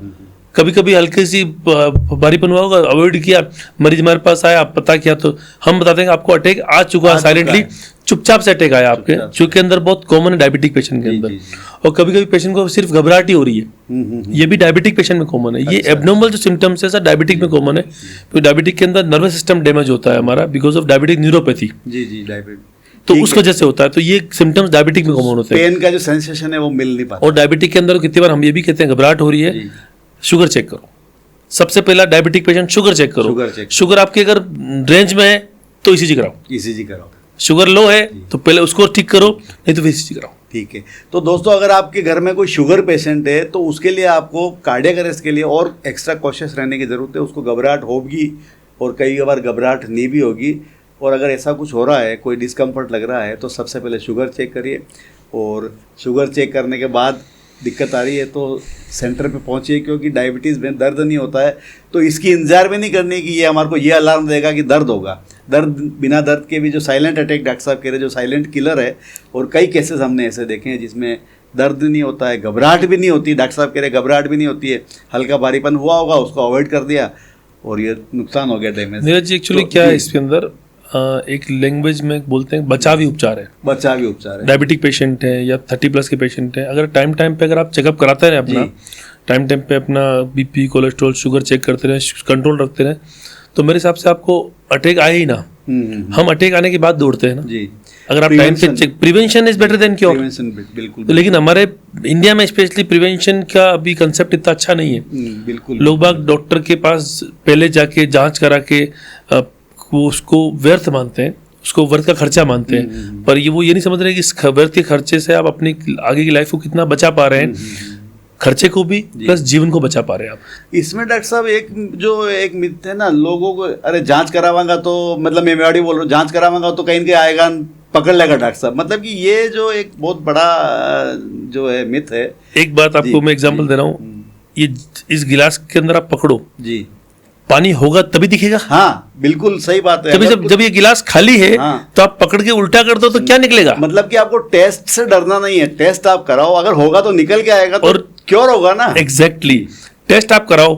कभी कभी हल्की सी भारीपन हुआ होगा, अवॉइड किया, मरीज हमारे पास आया, पता किया तो हम बताते हैं कि आपको अटैक आ चुका है, साइलेंटली चुपचाप से अटैक आया आपके, जो के अंदर बहुत कॉमन है डायबिटिक पेशेंट के अंदर। और कभी कभी पेशेंट को सिर्फ घबराहट ही हो रही है, ये भी डायबिटिक पेशेंट में कॉमन है। ये एबनॉर्मल जो सिम्टम्स है सर डायबिटिक में कॉमन है, क्योंकि डायबिटिक के अंदर नर्वस सिस्टम डैमेज होता है हमारा बिकॉज ऑफ डायबिटिक न्यूरोपैथी। जी जी, डायबिटिक, तो उस वजह से होता है। तो ये सिम्टम्स डायबिटिक में कॉमन होते हैं। पेन का जो सेंसेशन है वो मिल नहीं पाता। और डायबिटिक के अंदर कितनी बार हम ये भी कहते हैं घबराहट हो रही है, शुगर चेक करो। सबसे पहला डायबिटिक पेशेंट शुगर चेक करो। शुगर चेक, शुगर आपकी अगर रेंज में है तो ईसीजी कराओ, ईसीजी कराओ। शुगर लो है तो पहले उसको ठीक करो, नहीं तो फिर ईसीजी कराओ। ठीक है। तो दोस्तों, अगर आपके घर में कोई शुगर पेशेंट है तो उसके लिए आपको कार्डियक अरेस्ट के लिए और एक्स्ट्रा कॉशियस रहने की ज़रूरत है। उसको घबराहट होगी और कई बार घबराहट नहीं भी होगी। और अगर ऐसा कुछ हो रहा है, कोई डिस्कम्फर्ट लग रहा है, तो सबसे पहले शुगर चेक करिए। और शुगर चेक करने के बाद दिक्कत आ रही है तो सेंटर पे पहुंचिए, क्योंकि डायबिटीज़ में दर्द नहीं होता है तो इसकी इंतजार भी नहीं करनी कि ये हमारे को ये अलार्म देगा कि दर्द होगा। दर्द, बिना दर्द के भी जो साइलेंट अटैक डॉक्टर साहब कह रहे हैं, जो साइलेंट किलर है, और कई केसेस हमने ऐसे देखे हैं जिसमें दर्द नहीं होता है, घबराहट भी नहीं होती। डॉक्टर साहब कह रहे हैं घबराहट भी नहीं होती है, हल्का भारीपन हुआ होगा, उसको अवॉइड कर दिया और ये नुकसान हो गया, डैमेज। नीरज जी, एक्चुअली क्या है इसके अंदर, एक लैंग्वेज में बोलते हैं बचावी उपचार है। बचावी उपचार है। डायबिटिक पेशेंट है या 30+ के पेशेंट है, अगर टाइम टाइम पे अगर आप चेकअप कराते रहे, अपना टाइम टाइम पे अपना बीपी, कोलेस्ट्रॉल, शुगर चेक करते रहे, कंट्रोल रखते रहे, तो मेरे हिसाब से आपको अटैक आए ही ना। हम अटैक आने के बाद दौड़ते हैं ना जी। अगर आप टाइम पे check, prevention is better than cure. बिल्कुल। तो लेकिन हमारे इंडिया में स्पेशली प्रिवेंशन का अभी कंसेप्ट इतना अच्छा नहीं है। बिल्कुल। लोग बाग डॉक्टर के पास पहले जाके जांच करा के वो उसको व्यर्थ मानते हैं, उसको व्यर्थ का खर्चा मानते हैं, पर ये वो ये नहीं समझ रहे कि इस व्यर्थ के खर्चे से आप अपनी आगे की लाइफ को कितना बचा पा रहे हैं, खर्चे को भी प्लस जीवन को बचा पा रहे हैं आप। इसमें डॉक्टर साहब एक मिथ है ना लोगों को, अरे जांच करावांगा तो, मतलब मैं मेवाड़ी बोल रहा हूँ, जांच करावांगा तो कहीं के आएगा, पकड़ लेगा डॉक्टर साहब। मतलब कि ये जो एक बहुत बड़ा जो है मिथ है। एक बात आपको मैं एग्जांपल दे रहा हूँ, ये इस गिलास के अंदर आप पकड़ो जी, पानी होगा तभी दिखेगा। हाँ बिल्कुल सही बात है। जब ये गिलास खाली है तो आप पकड़ के उल्टा कर दो तो क्या निकलेगा। मतलब कि आपको टेस्ट से डरना नहीं है, टेस्ट आप कराओ, अगर होगा तो निकल के आएगा, तो और क्योर होगा ना। एग्जैक्टली, टेस्ट आप कराओ,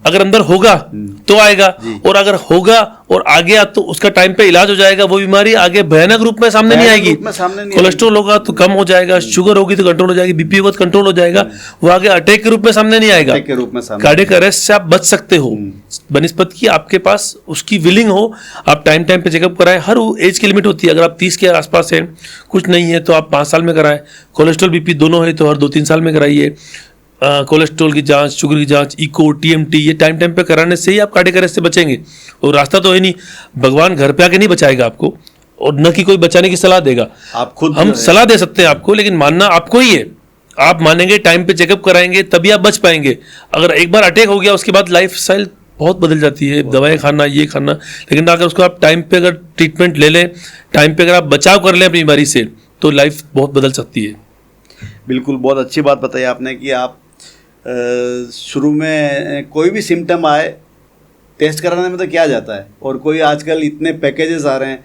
अगर अंदर होगा तो आएगा, और अगर होगा और आ गया तो उसका टाइम पे इलाज हो जाएगा, वो बीमारी आगे भयानक रूप में सामने नहीं आएगी। कोलेस्ट्रॉल होगा तो कम हो जाएगा, शुगर होगी तो कंट्रोल हो जाएगी, बीपी होगा तो कंट्रोल हो जाएगा, वो आगे अटैक के रूप में सामने नहीं आएगा। कार्डियक अरेस्ट से आप बच सकते हो बनिस्पत की आपके पास उसकी विलिंग हो। आप टाइम टाइम पे चेकअप कराएं, हर एज की लिमिट होती है। अगर आप 30 के आसपास हैं, कुछ नहीं है तो आप 5 साल में कराएं। कोलेस्ट्रॉल बीपी दोनों है तो हर 2-3 साल में कराइए। कोलेस्ट्रॉल की जांच, शुगर की जांच, इको, टीएमटी, ये टाइम टाइम पे कराने से ही आप कार्डियक अरेस्ट से बचेंगे। और रास्ता तो है नहीं, भगवान घर पे आके नहीं बचाएगा आपको, और न कि कोई बचाने की सलाह देगा। आप खुद, हम सलाह दे सकते हैं आपको, लेकिन मानना आपको ही है। आप मानेंगे, टाइम पे चेकअप कराएंगे, तभी आप बच पाएंगे। अगर एक बार अटैक हो गया उसके बाद लाइफ स्टाइल बहुत बदल जाती है, दवाएं खाना, ये खाना। लेकिन अगर उसको आप टाइम पे अगर ट्रीटमेंट ले लें, टाइम पे अगर आप बचाव कर लें अपनी बीमारी से, तो लाइफ बहुत बदल सकती है। बिल्कुल, बहुत अच्छी बात बताई आपने कि आप शुरू में कोई भी सिम्टम आए टेस्ट कराने में तो क्या जाता है। और कोई आजकल इतने पैकेजेस आ रहे हैं,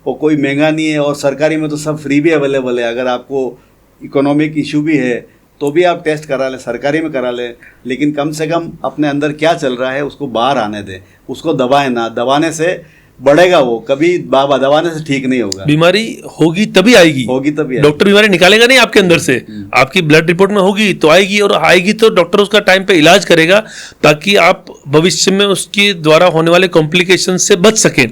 और कोई महंगा नहीं है, और सरकारी में तो सब फ्री भी अवेलेबल है। अगर आपको इकोनॉमिक इशू भी है तो भी आप टेस्ट करा लें, सरकारी में करा लें, लेकिन कम से कम अपने अंदर क्या चल रहा है उसको बाहर आने दें, उसको दबाएं ना। दबाने से बढ़ेगा वो, कभी बाबा दबाने से ठीक नहीं होगा। बीमारी होगी तभी आएगी, डॉक्टर बीमारी निकालेगा नहीं आपके अंदर से। आपकी ब्लड रिपोर्ट में होगी तो आएगी, और आएगी तो डॉक्टर उसका टाइम पे इलाज करेगा, ताकि आप भविष्य में उसके द्वारा होने वाले कॉम्प्लिकेशन से बच सकें,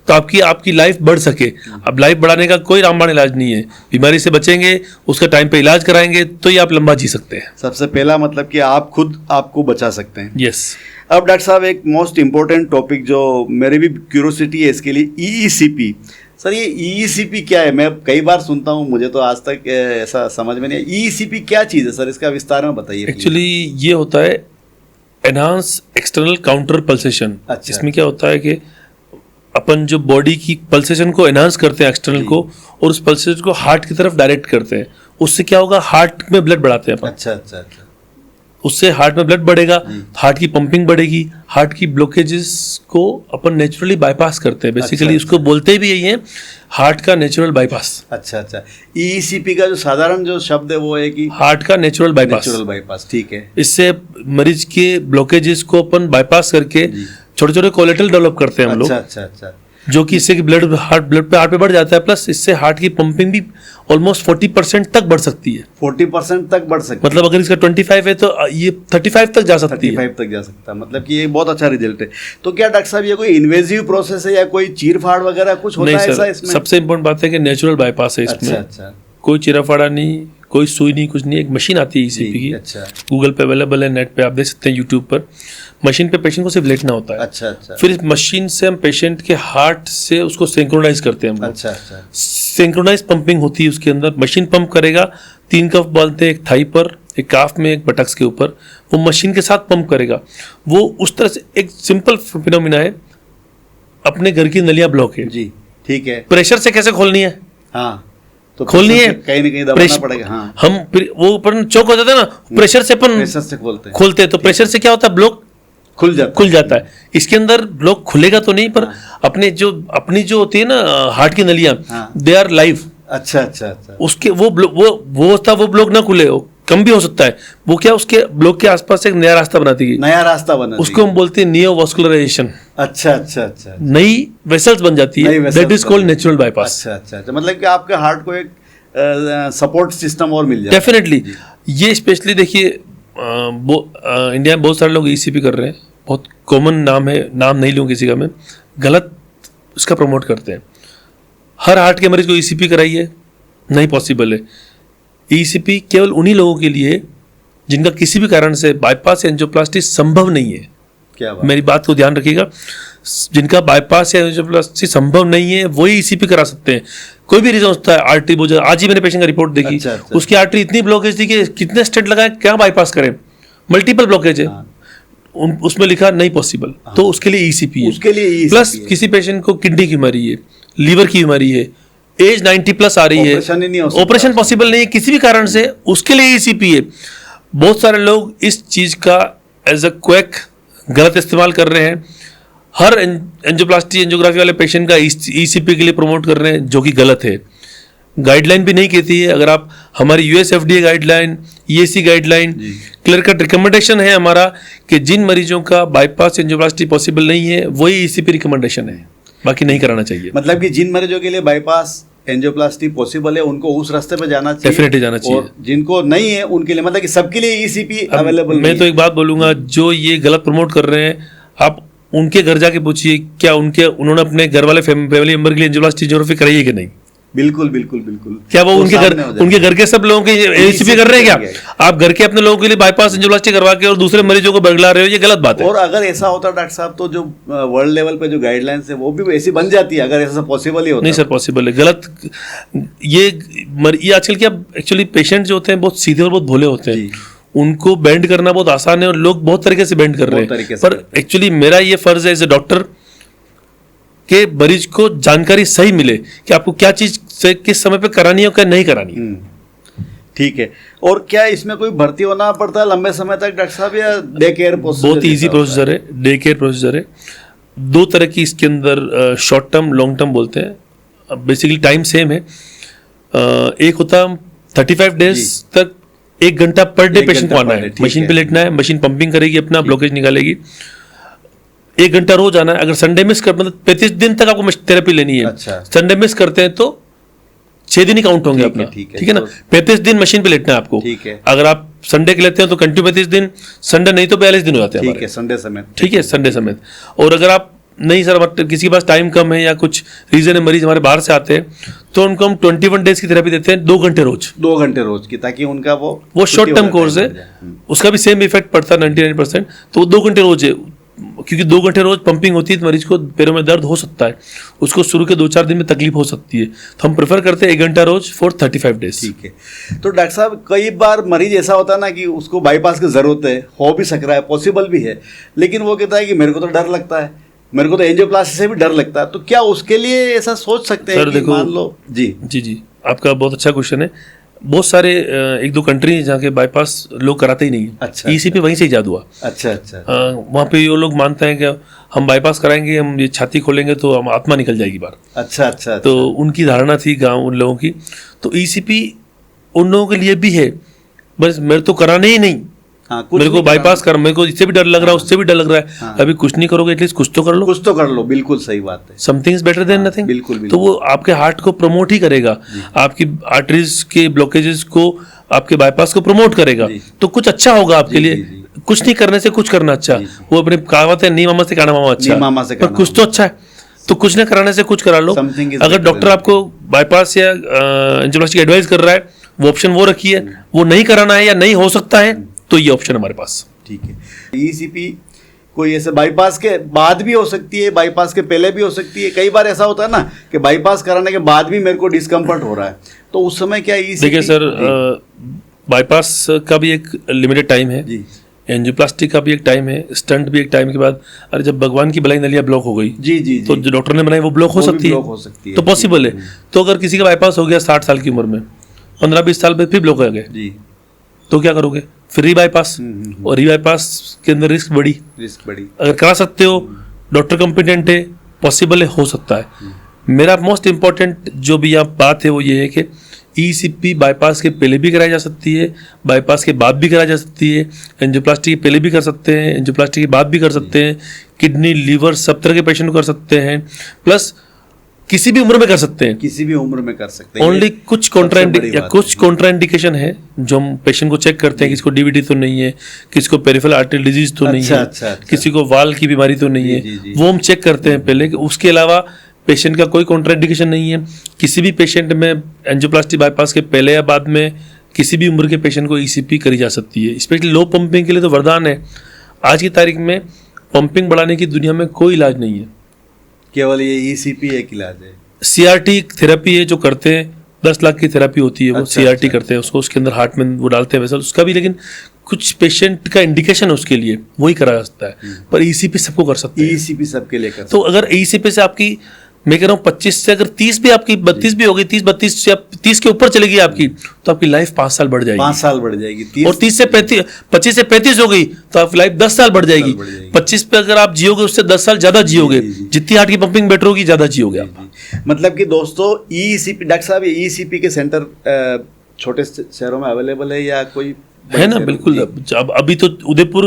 तो आपकी लाइफ बढ़ सके। अब लाइफ बढ़ाने का कोई रामबाण इलाज नहीं है। बीमारी से बचेंगे, उसका टाइम पे इलाज कराएंगे, तो ही आप लंबा जी सकते हैं। सबसे पहला मतलब कि आप खुद आपको बचा सकते हैं। यस। अब डॉक्टर साहब एक मोस्ट इम्पोर्टेंट टॉपिक जो मेरी भी क्यूरोसिटी है इसके लिए, ईईसीपी। सर ये ईईसीपी क्या है? मैं कई बार सुनता हूँ, मुझे तो आज तक ऐसा समझ में नहीं आया। ईईसीपी क्या चीज़ है सर, इसका विस्तार में बताइए। एक्चुअली ये होता है एनहांस एक्सटर्नल काउंटर पल्सेशन। अच्छा। इसमें क्या होता है कि अपन जो बॉडी की पल्सेशन को एनहांस करते हैं एक्सटर्नल को, और उस पल्सेशन को हार्ट की तरफ डायरेक्ट करते हैं। उससे क्या होगा, हार्ट में ब्लड बढ़ाते हैं अपन। अच्छा अच्छा अच्छा। उससे हार्ट में ब्लड बढ़ेगा, हार्ट की पंपिंग बढ़ेगी, हार्ट की ब्लॉकेजेस को अपन नेचुरली बाईपास करते हैं। बेसिकली अच्छा। उसको बोलते भी यही है, हार्ट का नेचुरल बाईपास। अच्छा अच्छा। ईईसीपी का जो साधारण जो शब्द है वो है कि हार्ट का नेचुरल बाईपास। नेचुरल बाईपास, ठीक है। इससे मरीज के ब्लॉकेजेस को अपन बाईपास करके छोटे छोटे कोलेटरल डेवलप करते हैं हम लोग। अच्छा अच्छा अच्छा। जो कि इससे ब्लड हार्ट पे बढ़ जाता है, प्लस इससे हार्ट की पंपिंग भी ऑलमोस्ट 40% तक बढ़ सकती है। 40% तक बढ़ सकती है। मतलब अगर इसका 25 है तो ये 35 तक जा सकती है। 35 तक जा सकता है, मतलब कि ये बहुत अच्छा रिजल्ट है। तो क्या डॉक्टर साहब ये कोई इन्वेजिव प्रोसेस है या कोई चीर-फाड़ वगैरह कुछ होता है ऐसा इसमें? सबसे इम्पोर्टेंट बात है कि नेचुरल बाईपास है इसमें। अच्छा अच्छा। कोई चीरा-फाड़ा नहीं, कोई सुई नहीं, कुछ नहीं। एक मशीन आती है ईसीपी की। अच्छा गूगल पे अवेलेबल है, नेट पे आप देख सकते हैं, यूट्यूब पर। मशीन पे पेशेंट को सिर्फ लेटना होता है। अच्छा अच्छा। फिर इस मशीन से हम पेशेंट के हार्ट से उसको सिंक्रोनाइज करते हैं हम लोग। अच्छा अच्छा। सिंक्रोनाइज पंपिंग होती है उसके अंदर। मशीन पंप करेगा, 3 कफ बांधते हैं, एक थाई पर, एक काफ में, एक बटक्स के ऊपर। वो मशीन के साथ पंप करेगा। वो उस तरह से एक सिंपल फिनोमिना है, अपने घर की नलियां ब्लॉक है जी, ठीक है। प्रेशर से कैसे खोलनी है? हाँ, तो खोलनी है, कहीं ना कहीं दबाना पड़ेगा। हाँ, हम वो ऊपर चौक हो जाता है ना, प्रेशर से अपन प्रेशर से खोलते हैं। तो प्रेशर से क्या होता है, ब्लॉक खुल जाता है। इसके अंदर ब्लॉक खुलेगा तो नहीं, पर अपनी जो होती है ना हार्ट की नलियां, दे आर लाइव। अच्छा अच्छा अच्छा। उसके वो ब्लॉक ना खुले, कम भी हो सकता है। वो क्या, उसके ब्लॉक के आसपास एक नया रास्ता बनाती है। नया रास्ता बना, उसको हम बोलते हैं नियोवास्कुलराइजेशन। अच्छा अच्छा अच्छा। नई वेसल्स बन जाती है, that is called natural bypass. अच्छा अच्छा अच्छा। मतलब कि आपके हार्ट को एक सपोर्ट सिस्टम और मिल जाए। डेफिनेटली। ये स्पेशली देखिए, इंडिया में बहुत सारे लोग ईसीपी कर रहे हैं। बहुत कॉमन नाम है, नाम नहीं लूँ किसी का मैं, गलत उसका प्रमोट करते हैं। हर हार्ट के मरीज को ईसीपी कराइए, नहीं पॉसिबल है। ईसीपी केवल उन्हीं लोगों के लिए जिनका किसी भी कारण से बाईपास या एंजियोप्लास्टी संभव नहीं है। क्या बात? मेरी बात को ध्यान रखिएगा, जिनका बाईपास या एंजियोप्लास्टी संभव नहीं है वही ईसीपी करा सकते हैं। कोई भी रीजन होता है, आर्टरी बोझ, आज ही मैंने पेशेंट का रिपोर्ट देखी। अच्छा, अच्छा। उसकी आर्टरी इतनी ब्लॉकेज थी कि कितने स्टेंट लगाए, क्या बाईपास करें, मल्टीपल ब्लॉकेज है। उसमें लिखा नहीं पॉसिबल, तो उसके लिए ईसीपी है। उसके लिए ECP प्लस है। किसी पेशेंट को किडनी की बीमारी है, लीवर की बीमारी है, एज 90+ आ रही है, ऑपरेशन ही नहीं हो सकता। ऑपरेशन पॉसिबल नहीं है किसी भी कारण से, उसके लिए ईसीपी है। बहुत सारे लोग इस चीज का एज अ क्वैक गलत इस्तेमाल कर रहे हैं। हर एंजियोप्लास्टी एंजियोग्राफी वाले पेशेंट का ईसीपी के लिए प्रमोट कर रहे हैं, जो कि गलत है। गाइडलाइन भी नहीं कहती है। अगर आप हमारी US FDA guideline, EAC guideline, clear cut recommendation है हमारा कि जिन मरीजों का बाईपास एंजियोप्लास्टी पॉसिबल नहीं है वही ईसीपी रिकमेंडेशन है, बाकी नहीं कराना चाहिए। मतलब कि जिन मरीजों के लिए बाईपास एंजियोप्लास्टी पॉसिबल है उनको उस रास्ते पे जाना चाहिए, डेफिनेटली जाना चाहिए। और जिनको नहीं है उनके लिए, मतलब कि सबके लिए ईसीपी अवेलेबल। मैं तो एक बात बोलूंगा, जो ये गलत प्रमोट कर रहे हैं, आप उनके घर जाके पूछिए क्या उन्होंने अपने घर वाले फैमिली मेंबर के लिए एंजियोप्लास्टी एंजियोग्राफी कराई है कि नहीं। बिल्कुल बिल्कुल बिल्कुल। क्या वो उनके घर के सब लोगों के ईसीपी कर रहे हैं क्या? आप घर के अपने लोगों के लिए बाईपास एंजियोप्लास्टी करवा के और दूसरे मरीजों को बगला रहे हो, ये गलत बात है। और अगर ऐसा होता डॉक्टर साहब, तो जो वर्ल्ड लेवल पे जो गाइडलाइंस है वो भी ऐसी बन जाती है, अगर ऐसा पॉसिबल ही होता। नहीं सर, पॉसिबल है, गलत। ये आजकल क्या, एक्चुअली पेशेंट जो होते हैं बहुत सीधे और बहुत भोले होते हैं, उनको बेंड करना बहुत आसान है और लोग बहुत तरीके से बेंड कर रहे हैं। पर एक्चुअली मेरा ये फर्ज है एज ए डॉक्टर के मरीज को जानकारी सही मिले कि आपको क्या चीज से किस समय पे करानी है और क्या नहीं करानी है। ठीक है। और क्या इसमें कोई भर्ती होना पड़ता है लंबे समय तक डॉक्टर साहब, या डे केयर प्रोसीजर? बहुत ईजी प्रोसीजर है, डे केयर प्रोसीजर है। 2 तरह की इसके अंदर शॉर्ट टर्म, लॉन्ग टर्म बोलते हैं। बेसिकली टाइम सेम है। एक होता है 35 डेज तक 1 घंटा पर डे पेशेंट को आना है, मशीन पे लेटना है, मशीन पंपिंग करेगी, अपना ब्लॉकेज निकालेगी। 1 घंटा रोज आना है। अगर संडे मिस कर, मतलब 35 दिन तक आपको थेरेपी लेनी है। अच्छा। संडे मिस करते हैं तो 6 दिन ही काउंट होंगे अपना। ठीक है ना? 35 दिन मशीन पे लेटना है आपको। ठीक है। अगर आप संडे के लेते हैं तो कंटिन्यू 35 दिन, संडे नहीं तो 42 दिन हो जाते हैं। ठीक है, संडे समेत। ठीक है, संडे समेत। और अगर आप नहीं सर, किसी के पास टाइम कम है या कुछ रीजन है, मरीज हमारे बाहर से आते हैं, तो उनको हम 21 डेज की थेरेपी देते हैं, 2 घंटे रोज। 2 घंटे रोज की, ताकि उनका वो शॉर्ट टर्म कोर्स है, उसका भी सेम इफेक्ट पड़ता है 99%। तो वो 2 घंटे रोज है। क्योंकि 2 घंटे रोज पंपिंग होती है तो मरीज को पैरों में दर्द हो सकता है, उसको शुरू के 2-4 दिन में तकलीफ हो सकती है, तो हम प्रेफर करते हैं 1 घंटा रोज फॉर 35 डेज। ठीक है। तो डॉक्टर साहब कई बार मरीज ऐसा होता है ना कि उसको बाईपास की ज़रूरत है, हो भी सक रहा है, पॉसिबल भी है, लेकिन वो कहता है कि मेरे को तो डर लगता है, मेरे को तो एंजियोप्लास्टी से भी डर लगता है, तो क्या उसके लिए ऐसा सोच सकते हैं कि मान लो जी आपका बहुत अच्छा क्वेश्चन है। बहुत सारे 1-2 कंट्री जहाँ के बाईपास लोग कराते ही नहीं है। अच्छा, ईसीपी वहीं से ईजाद हुआ। अच्छा वहाँ पे वो लोग मानते हैं कि हम बाईपास कराएंगे, हम ये छाती खोलेंगे तो हम आत्मा निकल जाएगी बाहर। अच्छा तो उनकी धारणा थी गाँव उन लोगों की। तो ईसीपी उन लोगों के लिए भी है, बस मेरे तो कराने ही नहीं, हाँ, मेरे को बाईपास कर, मेरे को इससे भी डर लग रहा है, उससे भी डर लग रहा है। हाँ। अभी कुछ नहीं करोगे, एटलीस्ट कुछ तो कर लो। बिल्कुल सही बात है। Something is better then nothing. बिल्कुल। तो वो आपके हार्ट को प्रमोट ही करेगा, आपकी आर्टरीज के ब्लॉकेजेस को, आपके बाईपास को प्रमोट करेगा, तो कुछ अच्छा होगा आपके लिए। कुछ नहीं करने से कुछ करना अच्छा। वो अपने कहावत है, नी मामा से काना मामा अच्छा, पर कुछ तो अच्छा है। तो कुछ नहीं कराने से कुछ करा लो। अगर डॉक्टर आपको बाईपास या एंजियोप्लास्टी की एडवाइस कर रहा है, वो ऑप्शन वो रखिए। वो नहीं कराना है या नहीं हो सकता है तो ये ऑप्शन हमारे पास। ठीक है। ईसीपी कोई ऐसे बाईपास के बाद भी हो सकती है, बाईपास के पहले भी हो सकती है। कई बार ऐसा होता है ना कि बाईपास कराने के बाद भी मेरे को डिस्कम्फर्ट हो रहा है, तो उस समय क्या ईसीपी? देखिए सर, बाईपास का भी एक लिमिटेड टाइम है, एंजियोप्लास्टी का भी एक टाइम है, स्टंट भी एक टाइम के बाद। अरे जब भगवान की भलाई नलियाँ ब्लॉक हो गई तो जो डॉक्टर ने बनाई वो ब्लॉक हो सकती है, तो पॉसिबल है। तो अगर किसी का बाईपास हो गया 60 साल की उम्र में, 15-20 साल में फिर ब्लॉक हो गया, तो क्या करोगे? फिर रीबाईपास। और रीबाईपास के अंदर रिस्क बड़ी। अगर करा सकते हो, डॉक्टर कॉम्पिटेंट है, पॉसिबल है, हो सकता है। मेरा मोस्ट इंपॉर्टेंट जो भी यहाँ बात है वो ये है कि ईसीपी बाईपास के पहले भी कराई जा सकती है, बाईपास के बाद भी कराई जा सकती है, एंजियोप्लास्टी के पहले भी कर सकते हैं, एंजियोप्लास्टी के बाद भी कर सकते हैं, किडनी, लीवर, सब तरह के पेशेंट को कर सकते हैं, प्लस किसी भी उम्र में कर सकते हैं। ओनली कुछ कॉन्ट्राइंडिकेशन है जो हम पेशेंट को चेक करते हैं, किसको डीवीडी तो नहीं है, किसको पेरिफेरल आर्टरी डिजीज तो नहीं है, किसी को वाल की बीमारी तो नहीं है, वो हम चेक करते हैं पहले। उसके अलावा पेशेंट का कोई कॉन्ट्राइंडिकेशन नहीं है। किसी भी पेशेंट में एंजियोप्लास्टी बाईपास के पहले या बाद में किसी भी उम्र के पेशेंट को ईसीपी करी जा सकती है। स्पेशली लो पंपिंग के लिए तो वरदान है। आज की तारीख में पंपिंग बढ़ाने की दुनिया में कोई इलाज नहीं है, केवल ये ईसीपी एक इलाज है। सीआरटी थेरेपी है जो करते हैं, 10 लाख की थेरेपी होती है, वो सीआरटी करते हैं उसको, उसके अंदर हार्ट में वो डालते हैं वैसा उसका भी, लेकिन कुछ पेशेंट का इंडिकेशन है उसके लिए, वही करा जा सकता है। पर ईसीपी सबको कर सकते हैं, ईसीपी सबके लिए कर। तो अगर ईसीपी से आपकी, मैं कह रहा हूँ 25 से अगर 30 भी आपकी, 32 भी होगी, 30-32 से 30 के ऊपर चलेगी आपकी, तो आपकी लाइफ 5 साल बढ़ जाएगी। 5 साल बढ़ जाएगी। और 30 से 35, 25 से 35 हो गई तो आपकी लाइफ 10 साल बढ़ जाएगी। 25 पे अगर आप जियोगे उससे 10 साल ज्यादा जियोगे, जितनी हार्ट की पंपिंग बेटर होगी ज्यादा जियोगे आप। मतलब कि दोस्तों ईसीपी, डॉक्टर साहब, ये ईसीपी के सेंटर छोटे शहरों में अवेलेबल है या कोई है? ना, बिल्कुल। अभी तो उदयपुर,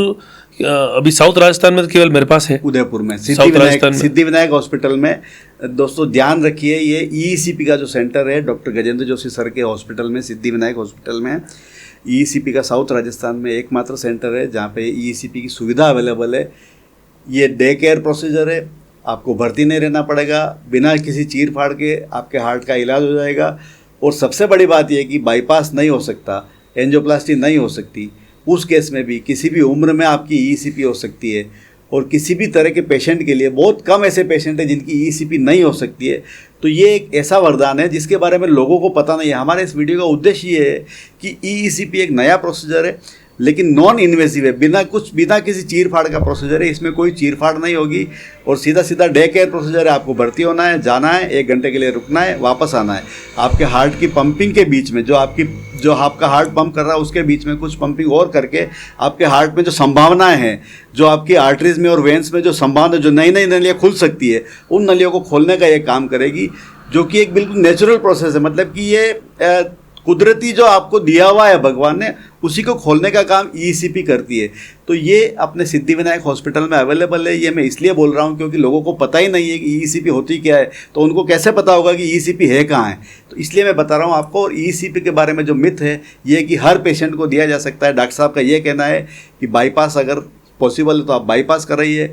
अभी साउथ राजस्थान में केवल मेरे पास है, उदयपुर में सिद्धि विनायक हॉस्पिटल में। दोस्तों ध्यान रखिए, ये ईसीपी का जो सेंटर है डॉक्टर गजेंद्र जोशी सर के हॉस्पिटल में, सिद्धि विनायक हॉस्पिटल में, ईसीपी का साउथ राजस्थान में एकमात्र सेंटर है जहाँ पे ईसीपी की सुविधा अवेलेबल है। ये डे केयर प्रोसीजर है, आपको भर्ती नहीं रहना पड़ेगा, बिना किसी चीर फाड़ के आपके हार्ट का इलाज हो जाएगा। और सबसे बड़ी बात यह कि बाईपास नहीं हो सकता, एंजियोप्लास्टी नहीं हो सकती, उस केस में भी किसी भी उम्र में आपकी ईसीपी हो सकती है। और किसी भी तरह के पेशेंट के लिए, बहुत कम ऐसे पेशेंट हैं जिनकी ईसीपी नहीं हो सकती है। तो ये एक ऐसा वरदान है जिसके बारे में लोगों को पता नहीं है। हमारे इस वीडियो का उद्देश्य ये है कि ईसीपी एक नया प्रोसीजर है, लेकिन नॉन इन्वेसिव है, बिना किसी चीर फाड़ का प्रोसीजर है। इसमें कोई चीर फाड़ नहीं होगी और सीधा सीधा डे केयर प्रोसीजर है। आपको भर्ती होना है, जाना है, 1 घंटे के लिए रुकना है, वापस आना है। आपके हार्ट की पंपिंग के बीच में, जो आपका हार्ट पंप कर रहा है उसके बीच में कुछ पंपिंग और करके आपके हार्ट में जो संभावनाएं हैं, जो आपकी आर्टरीज में और वेंस में जो संभावना, जो नई नई नलियाँ खुल सकती है, उन नलियों को खोलने का ये काम करेगी, जो कि एक बिल्कुल नेचुरल प्रोसेस है। मतलब कि ये कुदरती जो आपको दिया हुआ है भगवान ने, उसी को खोलने का काम ईसीपी करती है। तो ये अपने सिद्धि विनायक हॉस्पिटल में अवेलेबल है। ये मैं इसलिए बोल रहा हूँ क्योंकि लोगों को पता ही नहीं है कि ईसीपी होती क्या है, तो उनको कैसे पता होगा कि ईसीपी है कहाँ है। तो इसलिए मैं बता रहा हूँ आपको। और ईसीपी के बारे में जो मिथ है ये कि हर पेशेंट को दिया जा सकता है। डॉक्टर साहब का ये कहना है कि बाईपास अगर पॉसिबल है तो आप बाईपास कराइए,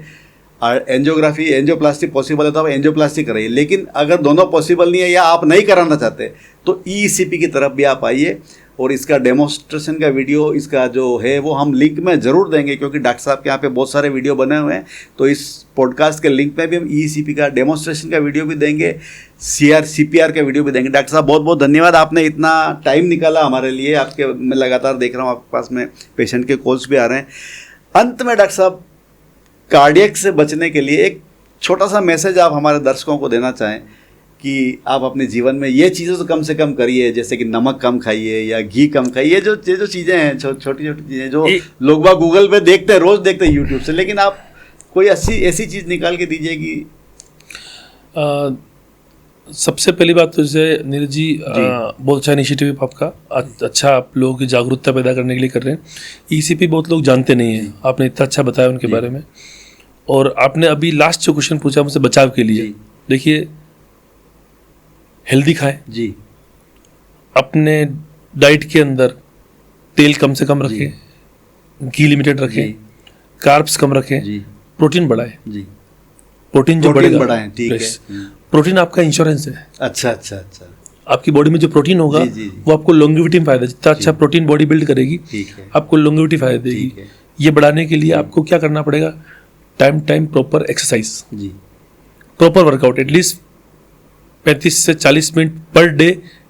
एंजियोग्राफी, एंजियोप्लास्टी पॉसिबल है तो आप एंजियोप्लास्टी कराइए। लेकिन अगर दोनों पॉसिबल नहीं है या आप नहीं कराना चाहते तो ईसीपी की तरफ भी आप आइए और इसका डेमोस्ट्रेशन का वीडियो इसका जो है वो हम लिंक में ज़रूर देंगे, क्योंकि डॉक्टर साहब के यहाँ पे बहुत सारे वीडियो बने हुए हैं। तो इस पॉडकास्ट के लिंक पे भी हम ECP का डेमोस्ट्रेशन का वीडियो भी देंगे, CPR का वीडियो भी देंगे। डॉक्टर साहब बहुत बहुत धन्यवाद, आपने इतना टाइम निकाला हमारे लिए। आपके मैं लगातार देख रहा हूँ आपके पास में पेशेंट के कॉल्स भी आ रहे हैं। अंत में डॉक्टर साहब, कार्डियक से बचने के लिए एक छोटा सा मैसेज आप हमारे दर्शकों को देना चाहें कि आप अपने जीवन में ये चीज़ें तो कम से कम करिए, जैसे कि नमक कम खाइए या घी कम खाइए, जो चीज़ें हैं छोटी छोटी चीज़ें जो लोग बाग गूगल पे देखते हैं, रोज़ देखते हैं यूट्यूब से, लेकिन आप कोई ऐसी चीज़ निकाल के दीजिए कि सबसे पहली बात तो जैसे नीरज जी बहुत अच्छा इनिशिएटिव है आपका, अच्छा आप लोगों की जागरूकता पैदा करने के लिए कर रहे हैं। ECP बहुत लोग जानते नहीं हैं, आपने इतना अच्छा बताया उनके बारे में। और आपने अभी लास्ट जो क्वेश्चन पूछा मुझसे बचाव के लिए, देखिए हेल्दी खाएं जी, अपने डाइट के अंदर तेल कम से कम रखें, घी लिमिटेड रखें, कार्ब्स कम रखें, प्रोटीन बढ़ाएं जी, प्रोटीन जो बढ़ेगा, ठीक है। प्रोटीन आपका इंश्योरेंस है। अच्छा, आपकी बॉडी में जो प्रोटीन होगा वो आपको लॉन्गेविटी में फायदा, जितना अच्छा प्रोटीन बॉडी बिल्ड करेगी आपको लॉन्गेविटी फायदा देगी। ये बढ़ाने के लिए आपको क्या करना पड़ेगा, time proper exercise, proper workout, at least 35 से 40 मिनट पर डे,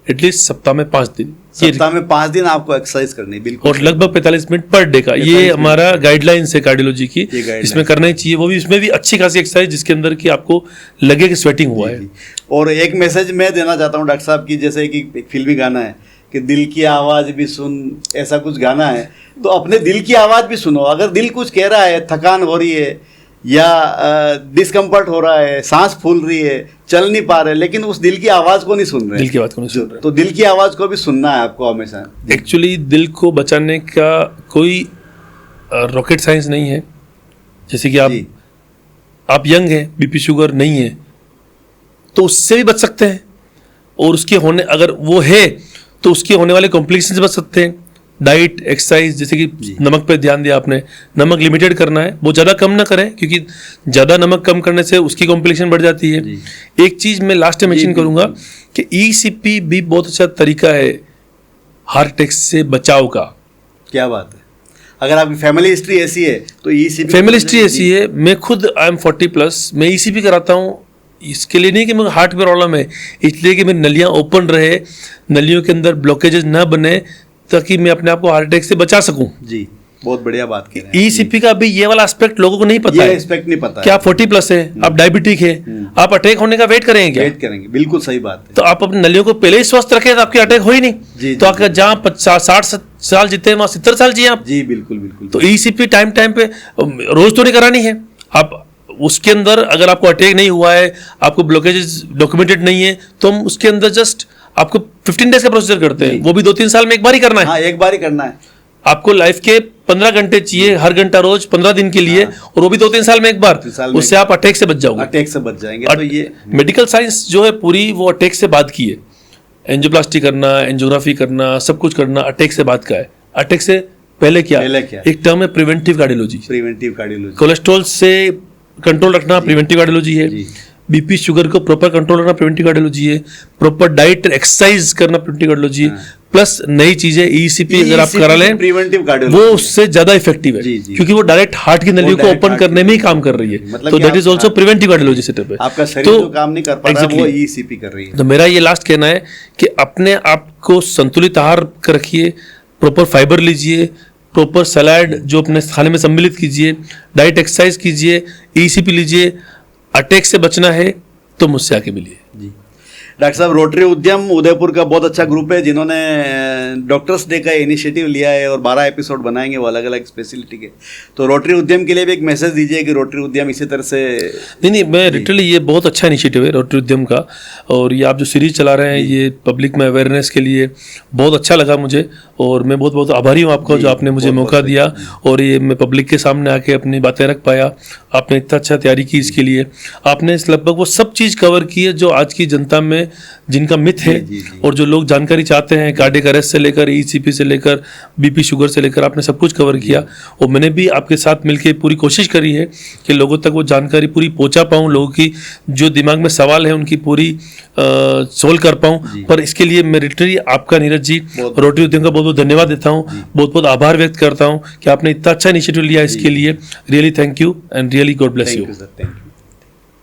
एटलीस्ट सप्ताह में 5 दिन, सप्ताह में 5 दिन आपको एक्सरसाइज करनी है, बिल्कुल, और लगभग 45 मिनट पर डे का। ये हमारा गाइडलाइंस है कार्डियोलॉजी की, इसमें करना ही चाहिए, वो भी इसमें भी अच्छी खासी एक्सरसाइज जिसके अंदर कि आपको लगे कि स्वेटिंग हुआ है। और एक मैसेज मैं देना चाहता हूँ डॉक्टर साहब की, जैसे कि एक फिल्मी गाना है कि दिल की आवाज़ भी सुन, ऐसा कुछ गाना है, तो अपने दिल की आवाज़ भी सुनो। अगर दिल कुछ कह रहा है, थकान हो रही है या डिस्कम्फर्ट हो रहा है, सांस फूल रही है, चल नहीं पा रहे, लेकिन उस दिल की आवाज़ को नहीं सुन रहे, दिल की आवाज़ को नहीं सुन रहे, तो दिल की आवाज़ को भी सुनना है आपको हमेशा। एक्चुअली दिल को बचाने का कोई रॉकेट साइंस नहीं है। जैसे कि आप यंग हैं, BP शुगर नहीं है, तो उससे भी बच सकते हैं, और उसके होने अगर वो है तो उसके होने वाले कॉम्प्लिकेशन से बच सकते हैं। डाइट, एक्सरसाइज, जैसे कि नमक पे ध्यान दिया आपने, नमक लिमिटेड करना है, वो ज़्यादा कम ना करें, क्योंकि ज़्यादा नमक कम करने से उसकी कॉम्प्लिकेशन बढ़ जाती है। एक चीज़ मैं लास्ट में मेंशन करूँगा कि ECP भी बहुत अच्छा तरीका है हार्ट अटैक से बचाव का। क्या बात है, अगर आपकी फैमिली हिस्ट्री ऐसी है तो ECP, फैमिली हिस्ट्री ऐसी है, मैं खुद आई एम 40+, मैं ECP कराता हूँ, इसके लिए नहीं कि मुझे हार्ट में प्रॉब्लम है, इसलिए कि मेरी नलियाँ ओपन रहे, नलियों के अंदर ब्लॉकेजेस ना बने, ताकि मैं अपने आप को हार्ट अटैक से बचा सकूं। जी, बहुत बढ़िया बात कह रहे हैं। ECP का भी ये वाला एस्पेक्ट लोगों को नहीं पता है, एस्पेक्ट नहीं पता कि आप 40+ है, आप डायबिटिक है, आप अटैक होने का वेट करेंगे क्या? वेट करेंगे, बिल्कुल सही बात है। तो आप अपनी नलियों को पहले ही स्वस्थ रखें तो आपकी अटैक हो ही नहीं। तो अगर जहाँ 60 साल जीते हैं वहाँ 70 साल जिए आप। जी बिल्कुल। तो ECP टाइम पे रोज तो नहीं करानी है। आप उसके अंदर अगर आपको अटैक नहीं हुआ है, आपको ब्लॉकेजेस डॉक्यूमेंटेड नहीं है, तो हम उसके अंदर जस्ट आपको 15 डेज का प्रोसीजर करते हैं, वो भी 2-3 साल में एक बार ही करना है। हाँ, एक बार ही करना है। आपको लाइफ के 15 घंटे चाहिए, हर घंटा रोज 15 दिन के लिए, और वो भी 2-3 साल में एक बार, उससे आप अटैक से बच जाओगे। अटैक से बच जाएंगे। तो ये मेडिकल साइंस जो है पूरी, वो अटैक से बाद की है। एंजियोप्लास्टी करना, एंजियोग्राफी करना, सब कुछ करना अटैक से बाद का है। अटैक से पहले क्या? एक टर्म है प्रिवेंटिव कार्डियोलॉजी। कोलेस्ट्रॉल से कंट्रोल रखना प्रिवेंटिव कार्डियोलॉजी है। BP शुगर को प्रॉपर कंट्रोल रखना प्रिवेंटिव कार्डियोलॉजी है। प्रॉपर डाइट, एक्सरसाइज करना प्रिवेंटिव कार्डियोलॉजी है। प्लस नई चीजें ECP अगर आप करा लें, प्रिवेंटिव वो उससे ज्यादा इफेक्टिव है, क्योंकि वो डायरेक्ट हार्ट की नलियों को ओपन करने में ही काम कर रही है। तो that is also preventive cardiology setup है। आपका शरीर जो काम नहीं कर पा रहा है, वो ECP कर रही है। तो मेरा ये लास्ट कहना है कि अपने आप को संतुलित आहार रखिए, प्रॉपर फाइबर लीजिए, प्रॉपर सलाद जो अपने खाने में सम्मिलित कीजिए, डाइट एक्सरसाइज कीजिए, ECP लीजिए। अटैक से बचना है तो मुझसे आके मिलिए। जी डॉक्टर साहब, रोटरी उद्यम उदयपुर का बहुत अच्छा ग्रुप है जिन्होंने डॉक्टर्स डे का इनिशिएटिव लिया है और 12 एपिसोड बनाएंगे वो अलग अलग स्पेशलिटी के। तो रोटरी उद्यम के लिए भी एक मैसेज दीजिए कि रोटरी उद्यम इसी तरह से। नहीं, मैं लिटरली ये बहुत अच्छा इनिशिएटिव है रोटरी उद्यम का, और ये आप जो सीरीज चला रहे हैं ये पब्लिक में अवेयरनेस के लिए बहुत अच्छा लगा मुझे, और मैं बहुत बहुत आभारी हूँ आपका जो आपने मुझे मौका दिया और ये मैं पब्लिक के सामने आके अपनी बातें रख पाया। आपने इतना अच्छा तैयारी की इसके लिए, आपने लगभग वो सब चीज़ कवर की है जो आज की जनता में में जिनका मिथ है और जो लोग जानकारी चाहते हैं, कार्डियक अरेस्ट से लेकर ईसीपी से लेकर बीपी शुगर से लेकर आपने सब कुछ कवर किया। और मैंने भी आपके साथ मिलकर पूरी कोशिश करी है कि लोगों तक वो जानकारी पूरी पहुंचा पाऊँ, लोगों की जो दिमाग में सवाल है उनकी पूरी सोल्व कर पाऊँ। पर इसके लिए मैं लिटरली आपका नीरज जी रोटरी उद्यम का बहुत बहुत धन्यवाद देता हूँ, बहुत बहुत आभार व्यक्त करता हूँ कि आपने इतना अच्छा इनिशिएटिव लिया। इसके लिए really thank you and really God bless you. Sir, thank you.